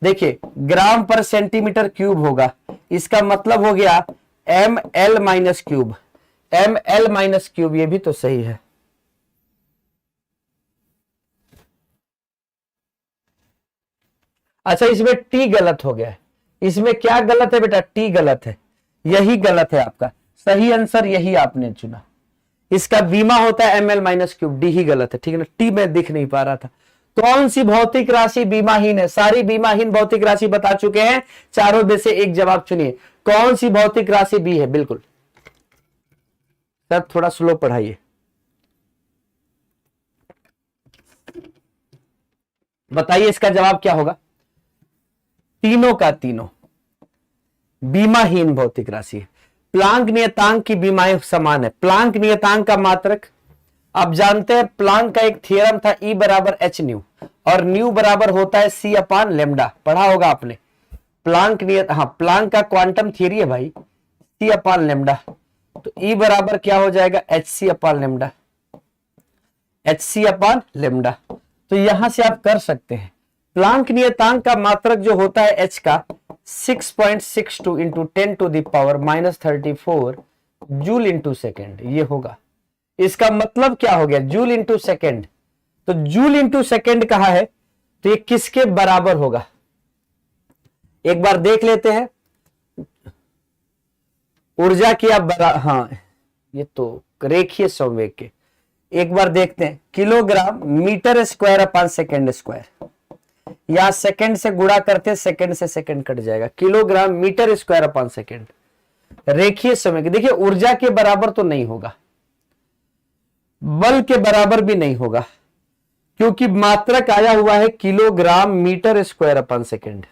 देखिए, ग्राम पर सेंटीमीटर क्यूब होगा। इसका मतलब हो गया M L minus cube, M L minus cube, ये भी तो सही है। अच्छा, इसमें टी गलत हो गया है। इसमें क्या गलत है बेटा? टी गलत है, यही गलत है आपका। सही आंसर यही आपने चुना। इसका बीमा होता है M L minus cube, D ही गलत है, ठीक है ना। टी में दिख नहीं पा रहा था। कौन सी भौतिक राशि बीमाहीन है? सारी बीमाहीन भौतिक राशि बता चुके हैं, चारों में से एक जवाब चुनिए। कौन सी भौतिक राशि बी है? बिल्कुल सर, थोड़ा स्लो पढ़ाइए। बताइए इसका जवाब क्या होगा? तीनों का तीनों बीमाहीन भौतिक राशि है। प्लांक नियतांक की बीमाएं समान है। प्लांक नियतांक का मात्रक आप जानते हैं, प्लांक का एक थ्योरम था, E बराबर एच न्यू, और न्यू बराबर होता है C अपान लेमडा, पढ़ा होगा आपने। प्लांक नियत, हाँ, प्लांक का क्वांटम थ्योरी है भाई, C अपान लेमडा। तो E बराबर क्या हो जाएगा? HC अपान लेमडा, HC अपान लेमडा। तो यहां से आप कर सकते हैं। प्लांक नियतांक का मात्रक जो होता है H का 6.62 into 10 to the power minus 34 joule into second, ये होगा। इसका मतलब क्या हो गया? Joule into second. तो जूल इंटू सेकेंड कहा है, तो ये किसके बराबर होगा? एक बार देख लेते हैं। ऊर्जा की आप हाँ, ये तो रेखीय संवेग के, एक बार देखते हैं। Kilogram metre square upon second square, या सेकेंड से गुणा करते, सेकेंड से सेकेंड कट जाएगा। Kilogram metre square upon second, रेखीय संवेग। देखिए, ऊर्जा के बराबर तो नहीं होगा, बल के बराबर भी नहीं होगा, क्योंकि मात्रक आया हुआ है kilogram metre square upon second,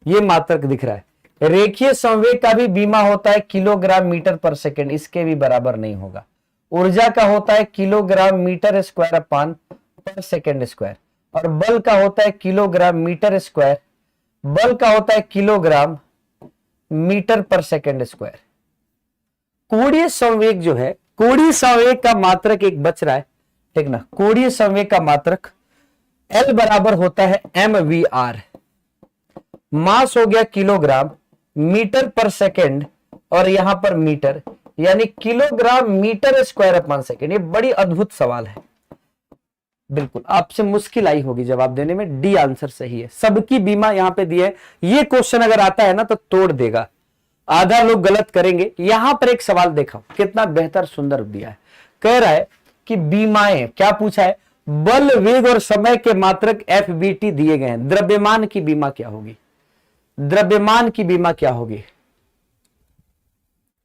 ये मात्रक दिख रहा है। रेखीय संवेग का भी बीमा होता है किलोग्राम मीटर पर सेकेंड, इसके भी बराबर नहीं होगा। ऊर्जा का होता है किलोग्राम मीटर स्क्वायर अपन पर सेकेंड स्क्वायर, और बल का होता है किलोग्राम मीटर स्क्वायर, बल का होता है किलोग्राम मीटर पर सेकेंड स्क्वायर। कोणीय संवेग जो है, कोणीय संवेग का मात्रक एक बच रहा है, ठीक ना। कोणीय संवेग का मात्रक L बराबर होता है mvr, मास हो गया किलोग्राम मीटर पर सेकेंड, और यहां पर मीटर, यानी kilogram metre square upon second. ये बड़ी अद्भुत सवाल है, बिल्कुल आपसे मुश्किल आई होगी जवाब देने में। डी आंसर सही है, सबकी बीमा यहां पे दी है। ये क्वेश्चन अगर आता है ना तो तोड़ देगा, आधा लोग गलत करेंगे। यहां पर एक सवाल देखा, कितना बेहतर सुंदर दिया है। कह रहा है कि बीमाएं, क्या पूछा है? बल, वेग और समय के मात्रक FBT दिए गए हैं, द्रव्यमान की बीमा क्या होगी? द्रव्यमान की बीमा क्या होगी?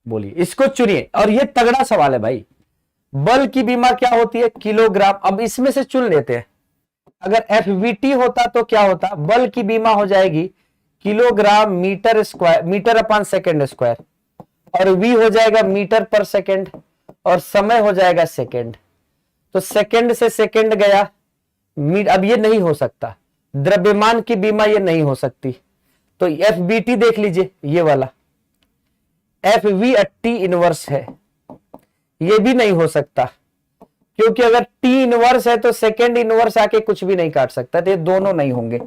बोलिए, इसको चुनिए। और ये तगड़ा सवाल है भाई, बल की बीमा क्या होती है, किलोग्राम। अब इसमें से चुन लेते हैं, अगर एफवीटी होता तो क्या होता, बल की बीमा हो जाएगी kilogram metre square, metre upon second square, और वी हो जाएगा मीटर पर सेकेंड, और समय हो जाएगा सेकेंड। तो सेकेंड से सेकेंड गया, अब ये नहीं हो सकता, द्रव्यमान की बीमा ये नहीं हो सकती। तो एफबीटी देख लीजिए, ये वाला एफ वी टी इनवर्स है, ये भी नहीं हो सकता, क्योंकि अगर टी इनवर्स है तो सेकेंड इनवर्स आके कुछ भी नहीं काट सकता, तो ये दोनों नहीं होंगे।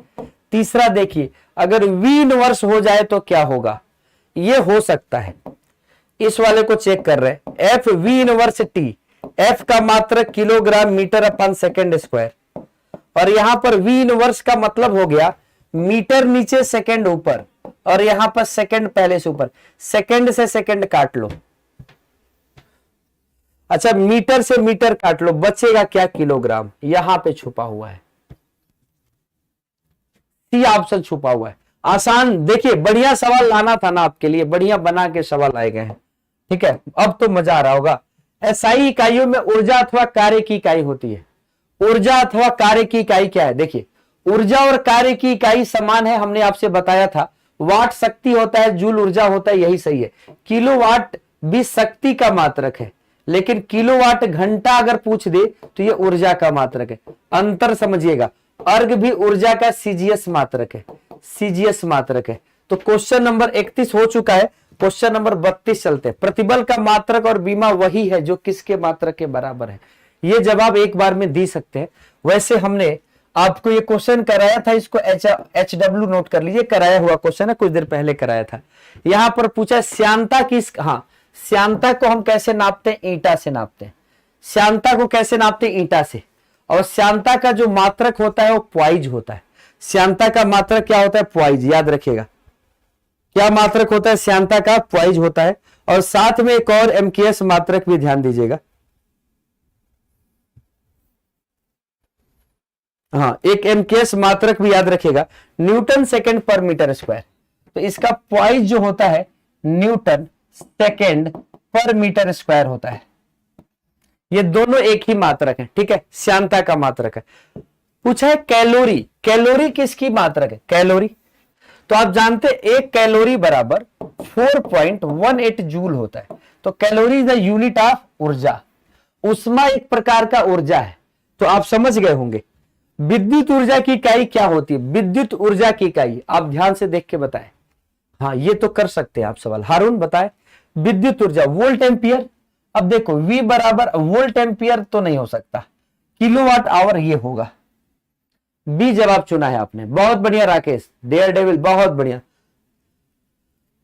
तीसरा देखिए, अगर वी इनवर्स हो जाए तो क्या होगा, ये हो सकता है। इस वाले को चेक कर रहे हैं, F V inverse T, F का मात्रक kilogram metre upon second square, और यहां पर वी इनवर्स का मतलब हो गया मीटर नीचे सेकेंड ऊपर, और यहां पर सेकेंड पहले से ऊपर, सेकेंड से सेकेंड काट लो। अच्छा, मीटर से मीटर काट लो, बचेगा क्या, किलोग्राम, यहां पे छुपा हुआ है, सी ऑप्शन छुपा हुआ है। आसान, देखिए बढ़िया सवाल लाना था ना आपके लिए, बढ़िया बना के सवाल आए गए हैं, ठीक है। अब तो मजा आ रहा होगा। एसआई इकाइयों में ऊर्जा अथवा कार्य की इकाई होती है। ऊर्जा अथवा कार्य की इकाई क्या है, देखिए ऊर्जा और कार्य की इकाई समान है, हमने आपसे बताया था। वाट शक्ति होता है, जूल ऊर्जा होता है, यही सही है। किलोवाट भी शक्ति का मात्रक है, लेकिन किलोवाट घंटा अगर पूछ दे तो ये ऊर्जा का मात्रक है। अंतर समझिएगा, अर्घ भी ऊर्जा का सीजीएस मात्रक है, सीजीएस मात्रक है। तो क्वेश्चन नंबर 31 हो चुका है, क्वेश्चन नंबर 32 चलते हैं। प्रतिबल का मात्रक और बीमा वही है जो किसके मात्रक के बराबर है। ये जवाब एक बार में दे सकते हैं। वैसे हमने आपको ये क्वेश्चन कराया था, इसको HW नोट कर लीजिए, कराया हुआ क्वेश्चन है, कुछ देर पहले कराया था। यहां पर पूछा श्यानता किस, हाँ श्यानता को हम कैसे नापते हैं, ईंटा से नापते हैं। श्यानता को कैसे नापते हैं, ईंटा से। और श्यानता का जो मात्रक होता है वो प्वाइज होता है। श्यानता का मात्रक क्या होता है, प्वाइज, याद रखिएगा। क्या मात्रक होता है, श्यानता का प्वाइज होता है। और साथ में एक और एमकेएस मात्रक भी ध्यान दीजिएगा, हाँ एक एमकेएस मात्रक भी याद रखिएगा, न्यूटन सेकंड पर मीटर स्क्वायर। तो इसका प्वाइज जो होता है न्यूटन सेकंड पर मीटर स्क्वायर होता है। ये दोनों एक ही मात्रक है, ठीक है, श्यानता का मात्रक है। पूछा है कैलोरी, कैलोरी किसकी मात्रक है, कैलोरी। तो आप जानते हैं एक कैलोरी बराबर 4.18 जूल होता है। तो calorie is the unit of ऊर्जा। उष्मा एक प्रकार का ऊर्जा है, तो आप समझ गए होंगे। विद्युत ऊर्जा की इकाई क्या होती है, विद्युत ऊर्जा की इकाई आप ध्यान से देख के बताएं। हाँ ये तो कर सकते हैं आप सवाल, हारून बताए। विद्युत ऊर्जा वोल्ट एम्पियर। अब देखो V बराबर वोल्ट एम्पियर तो नहीं हो सकता, किलोवाट आवर ये होगा। बी जवाब चुना है आपने, बहुत बढ़िया राकेश, डेयर डेविल, बहुत बढ़िया।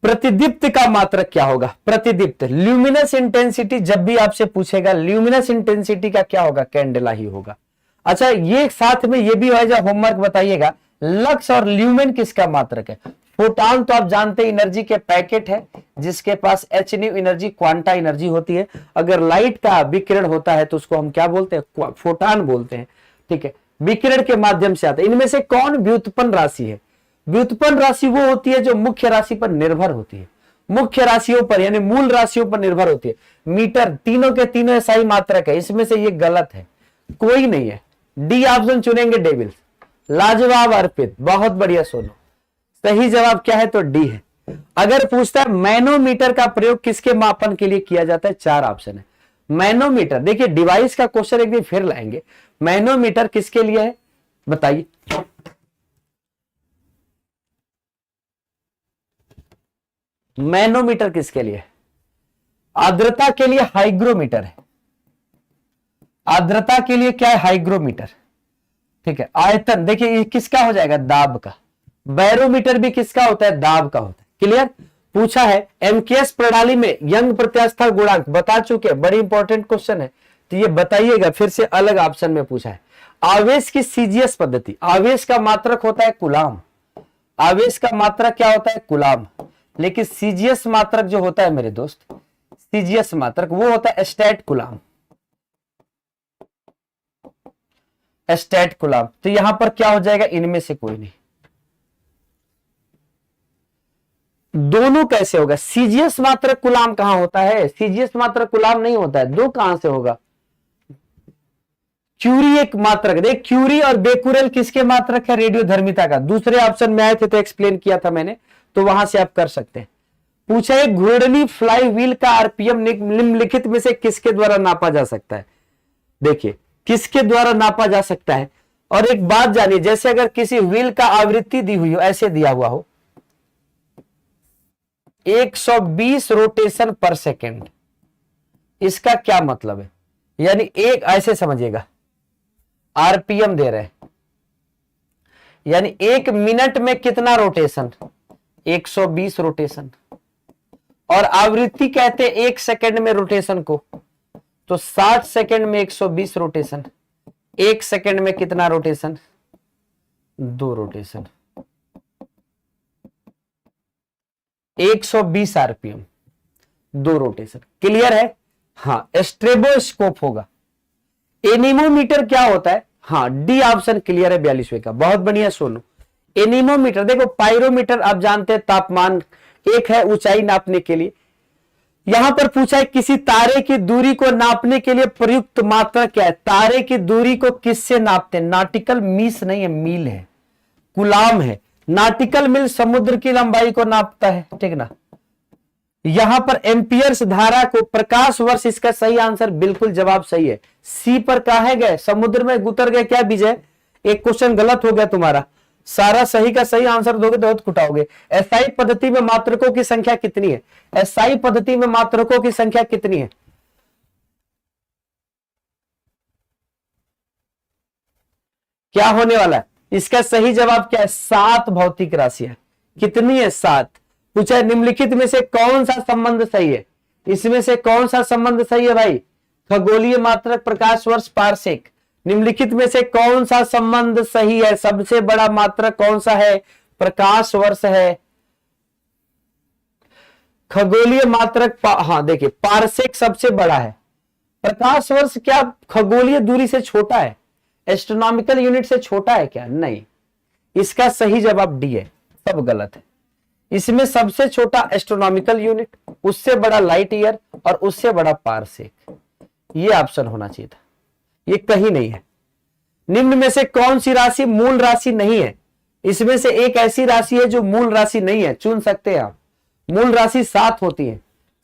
प्रतिदीप्त का मात्रक क्या होगा, प्रतिदीप्त, ल्यूमिनस इंटेंसिटी जब भी आपसे पूछेगा ल्यूमिनस इंटेंसिटी का क्या होगा, कैंडेला ही होगा। अच्छा ये साथ में ये भी होगा, होमवर्क बताइएगा, लक्स और ल्यूमेन किसका मात्रक है। फोटॉन तो आप जानते हैं एनर्जी के पैकेट है, जिसके पास h new energy, quanta energy होती है। अगर लाइट का विकिरण होता है तो उसको हम क्या बोलते हैं, फोटॉन बोलते हैं, ठीक है, विकिरण के माध्यम से आता है। इनमें से कौन व्युत्पन्न राशि है, व्युत्पन्न राशि वो होती है जो मुख्य राशि पर निर्भर होती है, मुख्य राशियों पर यानी मूल राशियों पर निर्भर होती है। मीटर तीनों के तीनों ऐसा मात्रक है, इसमें से ये गलत है, कोई नहीं है। डी ऑप्शन चुनेंगे डेविल्स, लाजवाब अर्पित, बहुत बढ़िया सोनो। सही जवाब क्या है, तो डी है। अगर पूछता है मैनोमीटर का प्रयोग किसके मापन के लिए किया जाता है, 4 ऑप्शन है। मैनोमीटर, देखिए डिवाइस का क्वेश्चन एक दिन फिर लाएंगे। मैनोमीटर किसके लिए है बताइए, मैनोमीटर किसके लिए है, आर्द्रता के लिए हाइग्रोमीटर है, आर्द्रता के लिए क्या है, हाइग्रोमीटर, ठीक है। आयतन देखिए ये किसका हो जाएगा, दाब का। बैरोमीटर भी किसका होता है, दाब का होता है। क्लियर। पूछा है एमकेएस प्रणाली में यंग प्रत्यास्था गुणांक, बता चुके, बड़ी इंपॉर्टेंट क्वेश्चन है, तो ये बताइएगा, फिर से अलग ऑप्शन में पूछा है। आवेश की सीजीएस पद्धति, आवेश का मात्रक होता है कुलाम, आवेश का मात्रक क्या होता है, कुलाम। लेकिन सीजीएस मात्रक जो होता है मेरे दोस्त, सीजीएस मात्रक वो होता है स्टैट कुलाम, स्टैट कुलाम। तो यहां पर क्या हो जाएगा, इनमें से कोई नहीं। दोनों कैसे होगा, सीजीएस मात्रक कुलाम कहां होता है, सीजीएस मात्रक कुलाम नहीं होता है, दो कहां से होगा, क्यूरी एक मात्रक, देख क्यूरी और बेकुरेल किसके मात्रक है? रेडियोधर्मिता का। दूसरे ऑप्शन में आए थे तो एक्सप्लेन किया था मैंने, तो वहां से आप कर सकते हैं। पूछा है घूर्णनी फ्लाई व्हील का आरपीएम निम्नलिखित में से किसके द्वारा नापा जा सकता है? देखिए किसके द्वारा नापा जा सकता है। और एक बात जानिए, जैसे अगर किसी व्हील का आवृत्ति दी हुई हो, ऐसे दिया हुआ हो 120 रोटेशन पर सेकेंड, इसका क्या मतलब है? यानी एक, ऐसे समझिएगा, आरपीएम दे रहे हैं, यानी 1 मिनट में कितना रोटेशन? 120 रोटेशन। और आवृत्ति कहते हैं 1 सेकंड में रोटेशन को, तो 60 सेकंड में 120 रोटेशन। 1 सेकंड में कितना rotation? 2 rotation. 120 RPM, 2 rotation. Clear है? हाँ, स्ट्रेबोस्कोप होगा। एनीमोमीटर क्या होता है? हाँ, डी ऑप्शन क्लियर है 42वें का। बहुत बढ़िया सोनू। एनीमोमीटर देखो, पायरोमीटर आप जानते हैं तापमान, एक है ऊंचाई नापने के लिए। यहां पर पूछा है किसी तारे की दूरी को नापने के लिए प्रयुक्त मात्रा क्या है? तारे की दूरी को किससे नापते हैं? नाटिकल मीस नहीं है, मील है, कुलाम है। नाटिकल मील समुद्र की लंबाई को नापता है, ठीक ना। यहां पर एम्पियर्स धारा को, प्रकाश वर्ष इसका सही आंसर, बिल्कुल जवाब सही है। सी पर कहा गए, समुद्र में उतर गए क्या विजय? एक क्वेश्चन गलत हो गया तुम्हारा, सारा सही का सही आंसर दोगे तो बहुत कुटाओगे। एसआई पद्धति में मात्रकों की संख्या कितनी है? एसआई पद्धति में मात्रकों की संख्या कितनी है? क्या होने वाला है? इसका सही जवाब क्या है? 7 भौतिक राशियां। कितनी है? 7। पूछा है निम्नलिखित में से कौन सा संबंध सही है? इसमें से कौन सा संबंध सही है भाई? खगोलीय मात्रक, प्रकाश वर्ष, पारसेक। निम्नलिखित में से कौन सा संबंध सही है? सबसे बड़ा मात्रक कौन सा है? प्रकाश वर्ष है। खगोलीय मात्रक हाँ देखिए, पारसेक सबसे बड़ा है। प्रकाश वर्ष क्या खगोलीय दूरी से छोटा है? एस्ट्रोनॉमिकल यूनिट से छोटा है क्या? नहीं। इसका सही जवाब डी है, सब गलत है। इसमें सबसे छोटा एस्ट्रोनॉमिकल यूनिट, उससे बड़ा लाइट ईयर और उससे बड़ा पारसेक। ये ऑप्शन होना चाहिए था, ये कहीं नहीं है। निम्न में से कौन सी राशि मूल राशि नहीं है? इसमें से एक ऐसी राशि है जो मूल राशि नहीं है, चुन सकते हैं आप। मूल राशि 7 होती है।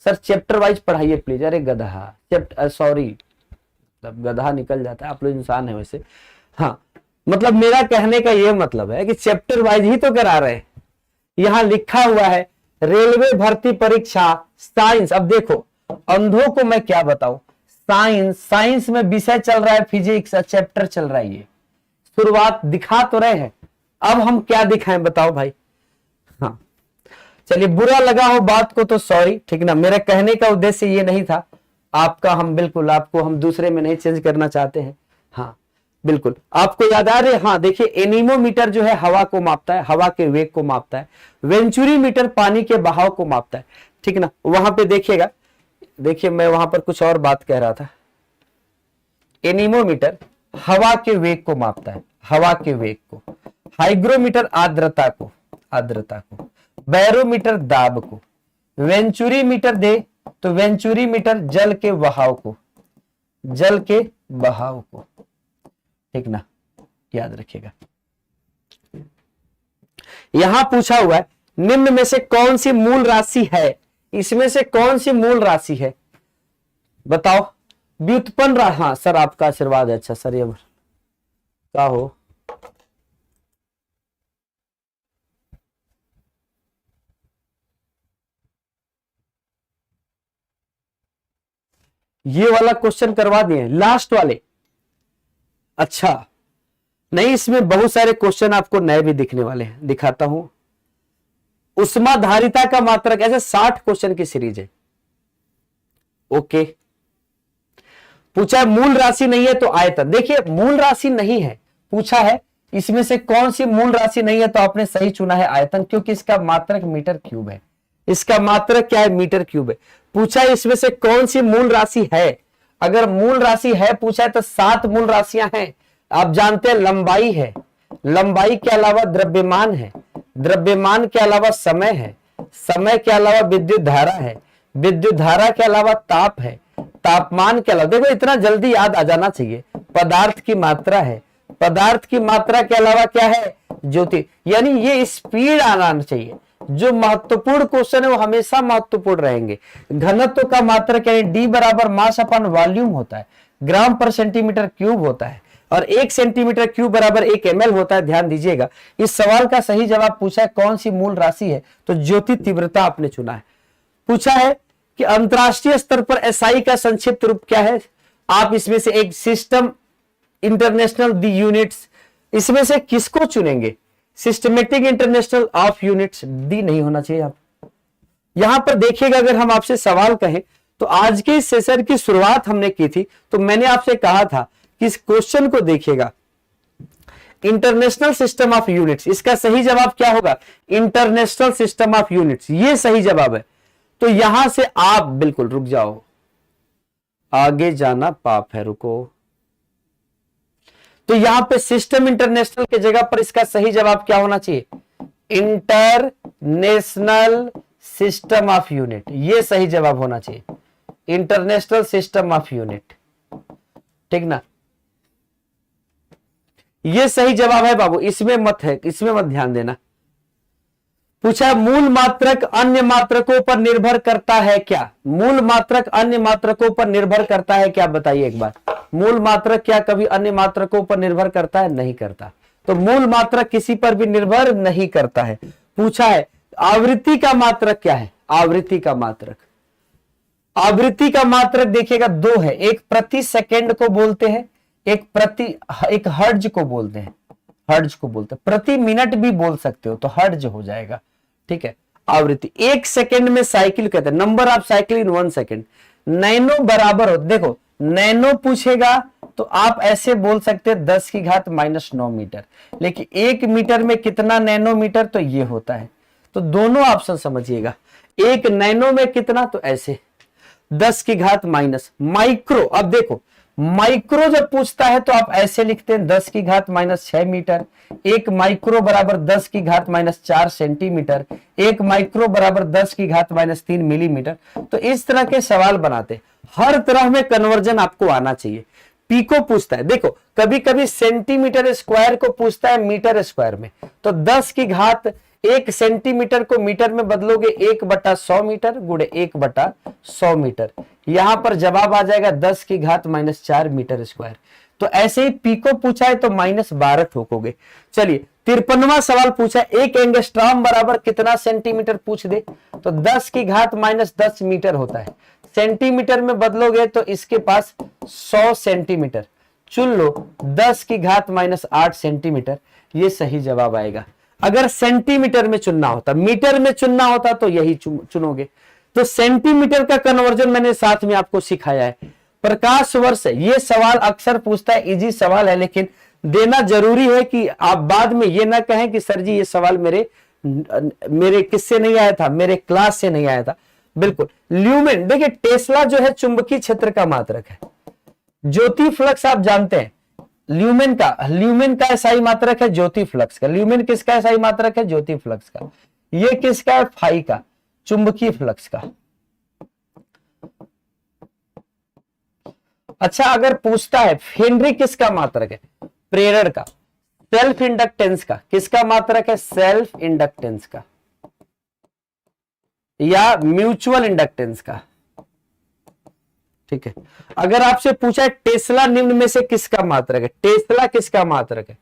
सर चैप्टर वाइज पढ़ाइए प्लीज। अरे गधा, चैप्टर सॉरी, गधा निकल जाता है, आप लोग इंसान है वैसे। हाँ, मतलब मेरा कहने का यह मतलब है कि चैप्टर वाइज ही तो करा रहे हैं। यहां लिखा हुआ है रेलवे भर्ती परीक्षा साइंस। अब देखो, अंधों को मैं क्या बताऊं, साइंस में विषय चल रहा है फिजिक्स, चैप्टर चल रहा है। ये शुरुआत दिखा तो रहे हैं, अब हम क्या दिखाएं बताओ भाई। हाँ चलिए, बुरा लगा हो बात को तो सॉरी, ठीक ना। मेरा कहने का उद्देश्य ये नहीं था आपका, हम बिल्कुल आपको हम दूसरे में नहीं चेंज करना चाहते हैं। हाँ बिल्कुल, आपको याद आ रहे? हाँ देखिए, एनीमोमीटर जो है हवा को मापता है, हवा के वेग को मापता है। वेंचुरी मीटर पानी के बहाव को मापता है, ठीक ना। वहां पे देखिएगा, देखिए मैं वहां पर कुछ और बात कह रहा था। एनीमोमीटर हवा के वेग को मापता है, हवा के वेग को। हाइग्रोमीटर आर्द्रता को, बैरोमीटर दाब को। वेंचुरी मीटर दे तो वेंचुरी मीटर जल के बहाव को, जल के बहाव को, ठीक ना, याद रखिएगा। यहां पूछा हुआ है निम्न में से कौन सी मूल राशि है? इसमें से कौन सी मूल राशि है बताओ? व्युत्पन्न हाँ सर, आपका आशीर्वाद है। अच्छा सर, ये क्या हो, ये वाला क्वेश्चन करवा दिए लास्ट वाले। अच्छा नहीं, इसमें बहुत सारे क्वेश्चन आपको नए भी दिखने वाले हैं, दिखाता हूं। उष्माधारिता का मात्रक, ऐसे 60 क्वेश्चन की सीरीज है। ओके, पूछा है मूल राशि नहीं है तो आयतन। देखिए मूल राशि नहीं है, पूछा है इसमें से कौन सी मूल राशि नहीं है, तो आपने सही चुना है आयतन, क्योंकि इसका मात्रक मीटर क्यूब है। इसका मात्रक क्या है? मीटर क्यूब है। पूछा है इसमें से कौन सी मूल राशि है? अगर मूल राशि है पूछा है तो 7 मूल राशियां हैं। आप जानते हैं लंबाई है, लंबाई के अलावा द्रव्यमान है, द्रव्यमान के अलावा समय है, समय के अलावा विद्युत धारा है, विद्युत धारा के अलावा ताप है, तापमान के अलावा, देखो इतना जल्दी याद आ जाना चाहिए, पदार्थ की मात्रा है। पदार्थ की मात्रा के अलावा क्या है? ज्योति। यानी ये स्पीड आना चाहिए। जो महत्वपूर्ण क्वेश्चन है वो हमेशा महत्वपूर्ण रहेंगे। घनत्व का मात्रक यानी डी बराबर मास अपन वॉल्यूम होता है, ग्राम पर सेंटीमीटर क्यूब होता है, और 1 सेंटीमीटर क्यूब बराबर 1 ml होता है। ध्यान दीजिएगा, इस सवाल का सही जवाब पूछा है कौन सी मूल राशि है, तो ज्योति तीव्रता आपने चुना है। पूछा है कि अंतरराष्ट्रीय स्तर पर एसआई का संक्षिप्त रूप क्या है। आप इसमें से एक सिस्टम इंटरनेशनल दी यूनिट्स, इसमें से किसको चुनेंगे? Systematic international of units, D नहीं होना चाहिए। आप यहां पर देखिएगा, अगर हम आपसे सवाल कहें तो आज के इस सेशन की शुरुआत हमने की थी, तो मैंने आपसे कहा था कि इस क्वेश्चन को देखिएगा, इंटरनेशनल सिस्टम ऑफ यूनिट्स, इसका सही जवाब क्या होगा? इंटरनेशनल सिस्टम ऑफ यूनिट्स, ये सही जवाब है। तो यहां से आप बिल्कुल रुक जाओ, आगे जाना पाप है, रुको। तो यहां पे सिस्टम इंटरनेशनल की जगह पर इसका सही जवाब क्या होना चाहिए? इंटरनेशनल सिस्टम ऑफ यूनिट, ये सही जवाब होना चाहिए, इंटरनेशनल सिस्टम ऑफ यूनिट, ठीक ना? ये सही जवाब है बाबू, इसमें मत है, इसमें मत ध्यान देना। पूछा मूल मात्रक अन्य मात्रकों पर निर्भर करता है क्या? मूल मात्रक अन्य मात्रकों पर निर्भर करता है क्या? बताइए एक बार, मूल मात्रक क्या कभी अन्य मात्रकों पर निर्भर करता है? नहीं करता। तो मूल मात्रक किसी पर भी निर्भर नहीं करता है। पूछा है आवृत्ति का मात्रक क्या है? आवृत्ति का मात्रक, आवृत्ति का मात्रक देखिएगा दो है, एक प्रति सेकंड को बोलते हैं, एक हर्ट्ज को बोलते हैं, हर्ट्ज को बोलते हैं। प्रति मिनट भी बोल सकते हो तो हर्ट्ज हो जाएगा, ठीक है। आवृत्ति 1 सेकंड में साइकिल कहते हैं, number of cycle in 1 second. Nano बराबर हो, देखो नैनो पूछेगा तो आप ऐसे बोल सकते हैं 10 की घात -9 मीटर, लेकिन 1 मीटर में कितना नैनोमीटर, तो ये होता है। तो दोनों ऑप्शन समझिएगा, एक नैनो में कितना, तो ऐसे 10 की घात माइनस। माइक्रो, अब देखो माइक्रो जब पूछता है तो आप ऐसे लिखते हैं 10 की घात -6 मीटर, एक माइक्रो बराबर 10 की घात -4 सेंटीमीटर, एक माइक्रो बराबर 10 की घात -3 मिलीमीटर। तो इस तरह के सवाल बनाते, हर तरह में कन्वर्जन आपको आना चाहिए। पीको पूछता है, देखो कभी कभी सेंटीमीटर स्क्वायर को पूछता है मीटर स्क्वायर में, तो 10 की घात 1 सेंटीमीटर को मीटर में बदलोगे 1/100 मीटर गुणे 1/100 मीटर, यहां पर जवाब आ जाएगा 10 की घात -4 मीटर स्क्वायर। तो ऐसे ही पीको पूछा है तो -12 ठोकोगे। चलिए 53वां सवाल पूछा है, एक एंगस्ट्रॉम बराबर कितना सेंटीमीटर पूछ दे, तो 10 की घात -10 मीटर होता है, सेंटीमीटर में बदलोगे तो इसके पास 100 सेंटीमीटर, चुन लो 10 की घात -8 सेंटीमीटर, ये सही जवाब आएगा। अगर सेंटीमीटर में चुनना होता, मीटर में चुनना होता तो यही चुनोगे। तो सेंटीमीटर का कन्वर्जन मैंने साथ में आपको सिखाया है। प्रकाश वर्ष, ये सवाल अक्सर पूछता है, इजी सवाल है, लेकिन देना जरूरी है कि आप बाद में ये ना कहें कि सर जी ये सवाल मेरे किससे नहीं आया था, मेरे क्लास से नहीं आया था। बिल्कुल ल्यूमेन, देखिए टेस्ला जो है चुंबकीय क्षेत्र का मात्रक है, ज्योति फ्लक्स आप जानते हैं, ल्यूमेन का एसआई मात्रक है ज्योति फ्लक्स का। ल्यूमेन किसका एसआई मात्रक है? ज्योति फ्लक्स का। ये किसका है? फाई का, चुंबकीय फ्लक्स का। अच्छा अगर पूछता है हेनरी किसका मात्रक है? प्रेरण का। सेल्फ इंडक्टेंस का किसका मात्रक है? सेल्फ इंडक्टेंस का या म्यूचुअल इंडक्टेंस का, ठीक है। अगर आपसे पूछा है टेस्ला निम्न में से किसका मात्रक है, टेस्ला किसका मात्रक है,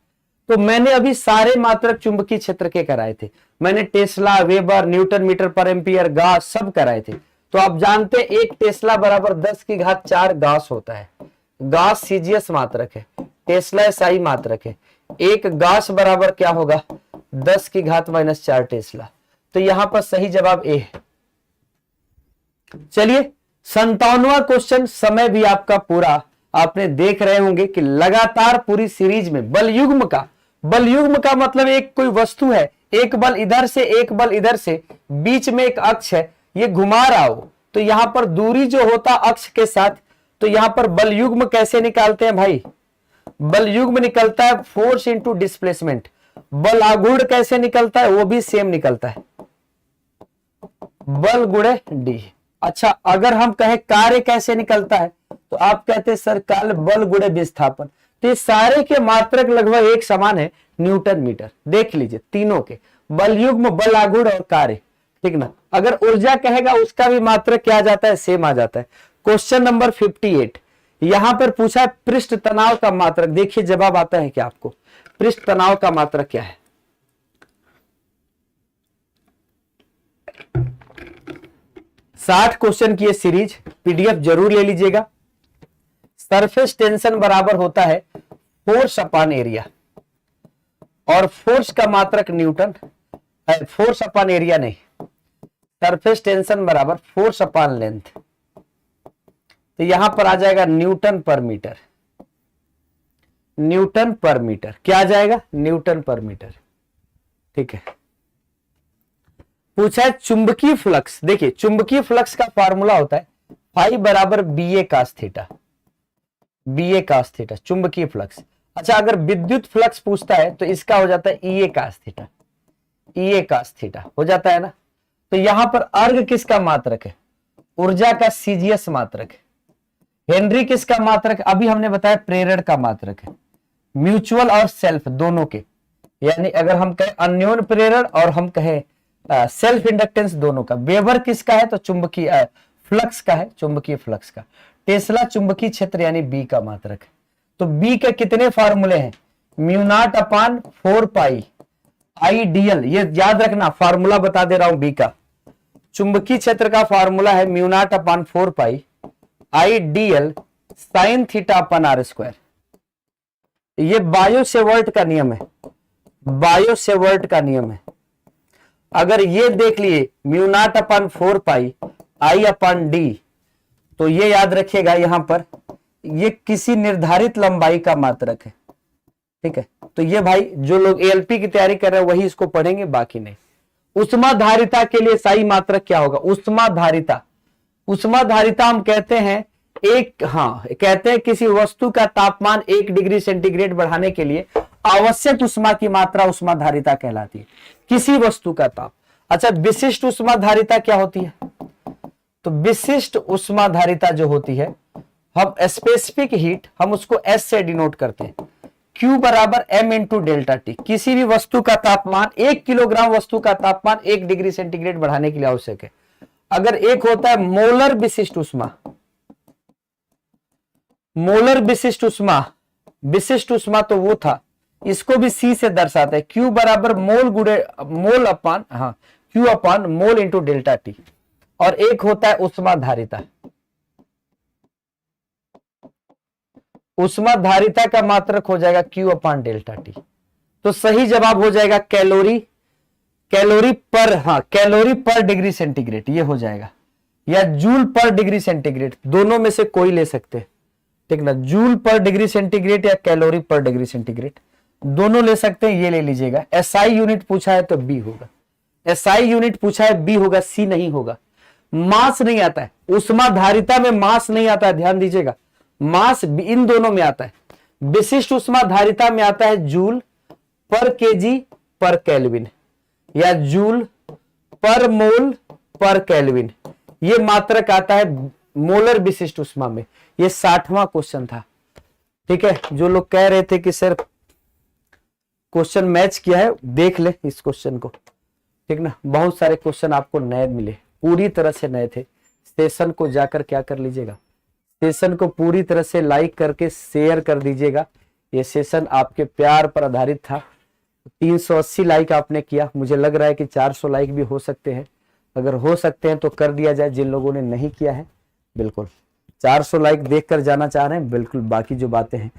तो मैंने अभी सारे मात्रक चुंबकीय क्षेत्र के कराए थे। मैंने टेस्ला, वेबर, न्यूटन मीटर पर एम्पियर, गास सब कराए थे। तो आप जानते हैं एक टेस्ला बराबर 10 की घात 4 गास होता है। गास सीजीएस मात्रक है, टेस्ला एसआई मात्रक है। एक गास बराबर क्या होगा? 10 की घात -4 टेस्ला। तो यहां पर सही जवाब ए है। चलिए 57वां क्वेश्चन, समय भी आपका पूरा, आपने देख रहे होंगे कि लगातार पूरी सीरीज में बल युग्म का मतलब एक कोई वस्तु है, एक बल इधर से एक बल इधर से, बीच में एक अक्ष है, ये घुमा रहा हो, तो यहां पर दूरी जो होता अक्ष के साथ, तो यहां पर बल युग्म कैसे निकालते हैं भाई? बल युग्म निकलता है फोर्स इंटू डिस्प्लेसमेंट। बल आघूर्ण कैसे निकलता है? वो भी सेम निकलता है, बल गुणे डी। अच्छा अगर हम कहें कार्य कैसे निकलता है, तो आप कहते हैं सर काल बल गुणे विस्थापन। तो ये सारे के मात्रक लगभग एक समान है, न्यूटन मीटर। देख लीजिए तीनों के, बल युग्म, बल आघूर्ण और कार्य, ठीक ना। अगर ऊर्जा कहेगा उसका भी मात्रक क्या आ जाता है, सेम आ जाता है। क्वेश्चन नंबर 58 यहां पर पूछा है पृष्ठ तनाव का मात्रक। देखिए जवाब आता है क्या आपको, पृष्ठ तनाव का मात्रक क्या है। 60 क्वेश्चन की ये सीरीज पीडीएफ जरूर ले लीजिएगा। सरफेस टेंशन बराबर होता है फोर्स अपॉन एरिया, और फोर्स का मात्रक न्यूटन, फोर्स अपॉन एरिया नहीं, सरफेस टेंशन बराबर फोर्स अपॉन लेंथ। तो यहां पर आ जाएगा न्यूटन पर मीटर, न्यूटन पर मीटर क्या आ जाएगा, न्यूटन पर मीटर, ठीक है। पूछा है चुंबकीय फ्लक्स। देखिए चुंबकीय फ्लक्स का फार्मूला होता है फाई बराबर बी ए कास थीटा, बी ए कास थीटा चुंबकीय फ्लक्स। अच्छा अगर विद्युत फ्लक्स पूछता है तो इसका हो जाता है ई ए कास थीटा, ई ए कास थीटा हो जाता है ना। तो यहां पर अर्ग किसका मात्रक है, ऊर्जा का सीजीएस मात्रक है। हेनरी किसका मात्रक, अभी हमने बताया प्रेरण का मात्रक है। म्यूचुअल और सेल्फ दोनों के, यानी अगर हम कहें अन्योन प्रेरण और हम कहें सेल्फ इंडक्टेंस दोनों का। वेबर किसका है, तो चुंबकीय फ्लक्स का है, चुंबकीय फ्लक्स का। टेस्ला चुंबकीय क्षेत्र यानी बी का मात्रक है। तो बी के कितने फार्मूले हैं, mu naught upon 4 pi IDL, ये याद रखना फार्मूला बता दे रहा हूं बी का। चुंबकीय क्षेत्र का फार्मूला है mu naught upon 4 pi IDL sine theta upon R square. ये बायो सेवर्ट का नियम है, बायो सेवर्ट का नियम है। अगर ये देख लिए म्यू नॉट अपन 4 पाई आई अपन डी, तो ये याद रखिएगा यहां पर ये किसी निर्धारित लंबाई का मात्रक है, ठीक है। तो ये भाई जो लोग एएलपी की तैयारी कर रहे हैं वही इसको पढ़ेंगे, बाकी नहीं। उष्माधारिता के लिए सही मात्रक क्या होगा, उष्माधारिता। उष्माधारिता हम कहते हैं कहते हैं किसी वस्तु का तापमान 1 डिग्री सेंटीग्रेड बढ़ाने के लिए आवश्यक उष्मा की मात्रा उष्माधारिता कहलाती है, किसी वस्तु का ताप। अच्छा विशिष्ट उष्माधारिता क्या होती है, तो विशिष्ट उष्माधारिता जो होती है, हम स्पेसिफिक हीट हम उसको एस से डिनोट करते हैं, Q बराबर m इंटू डेल्टा टी। किसी भी वस्तु का तापमान 1 किलोग्राम वस्तु का तापमान 1 डिग्री सेंटीग्रेड बढ़ाने के लिए आवश्यक है। अगर एक होता है मोलर विशिष्ट उष्मा, मोलर विशिष्ट उष्मा, विशिष्ट उष्मा तो वो था, इसको भी C से दर्शाते हैं, Q बराबर मोल गुणे मोल अपान Q अपान मोल इंटू डेल्टा टी। और एक होता है उष्माधारिता, उष्माधारिता का मात्रक हो जाएगा Q अपान डेल्टा टी। तो सही जवाब हो जाएगा कैलोरी, कैलोरी पर डिग्री सेंटीग्रेड ये हो जाएगा, या जूल पर डिग्री सेंटीग्रेड, दोनों में से कोई ले सकते हैं, ठीक ना। जूल पर डिग्री सेंटीग्रेड या कैलोरी पर डिग्री सेंटीग्रेड दोनों ले सकते हैं, ये ले लीजिएगा। एसआई यूनिट पूछा है तो बी होगा, एसआई यूनिट पूछा है बी होगा, सी नहीं होगा। मास नहीं आता है, उष्माधारिता में मास नहीं आता है, ध्यान दीजिएगा। मास इन दोनों में आता है, विशिष्ट उष्माधारिता में आता है जूल पर केजी पर केल्विन या जूल पर मोल पर केल्विन, ये मात्रक आता है मोलर विशिष्ट उष्मा में। ये 60वां क्वेश्चन था, ठीक है। जो लोग कह रहे थे कि सर क्वेश्चन मैच किया है, देख ले इस क्वेश्चन को, ठीक ना। बहुत सारे क्वेश्चन आपको नए मिले, पूरी तरह से नए थे। सेशन को जाकर क्या कर लीजिएगा, सेशन को पूरी तरह से लाइक करके शेयर कर दीजिएगा। ये सेशन आपके प्यार पर आधारित था। 380 लाइक आपने किया, मुझे लग रहा है कि 400 लाइक भी हो सकते हैं। अगर हो सकते हैं तो कर दिया जाए, जिन लोगों ने नहीं किया है बिल्कुल 400 लाइक देखकर जाना चाह रहे हैं, बिल्कुल बाकी जो बातें हैं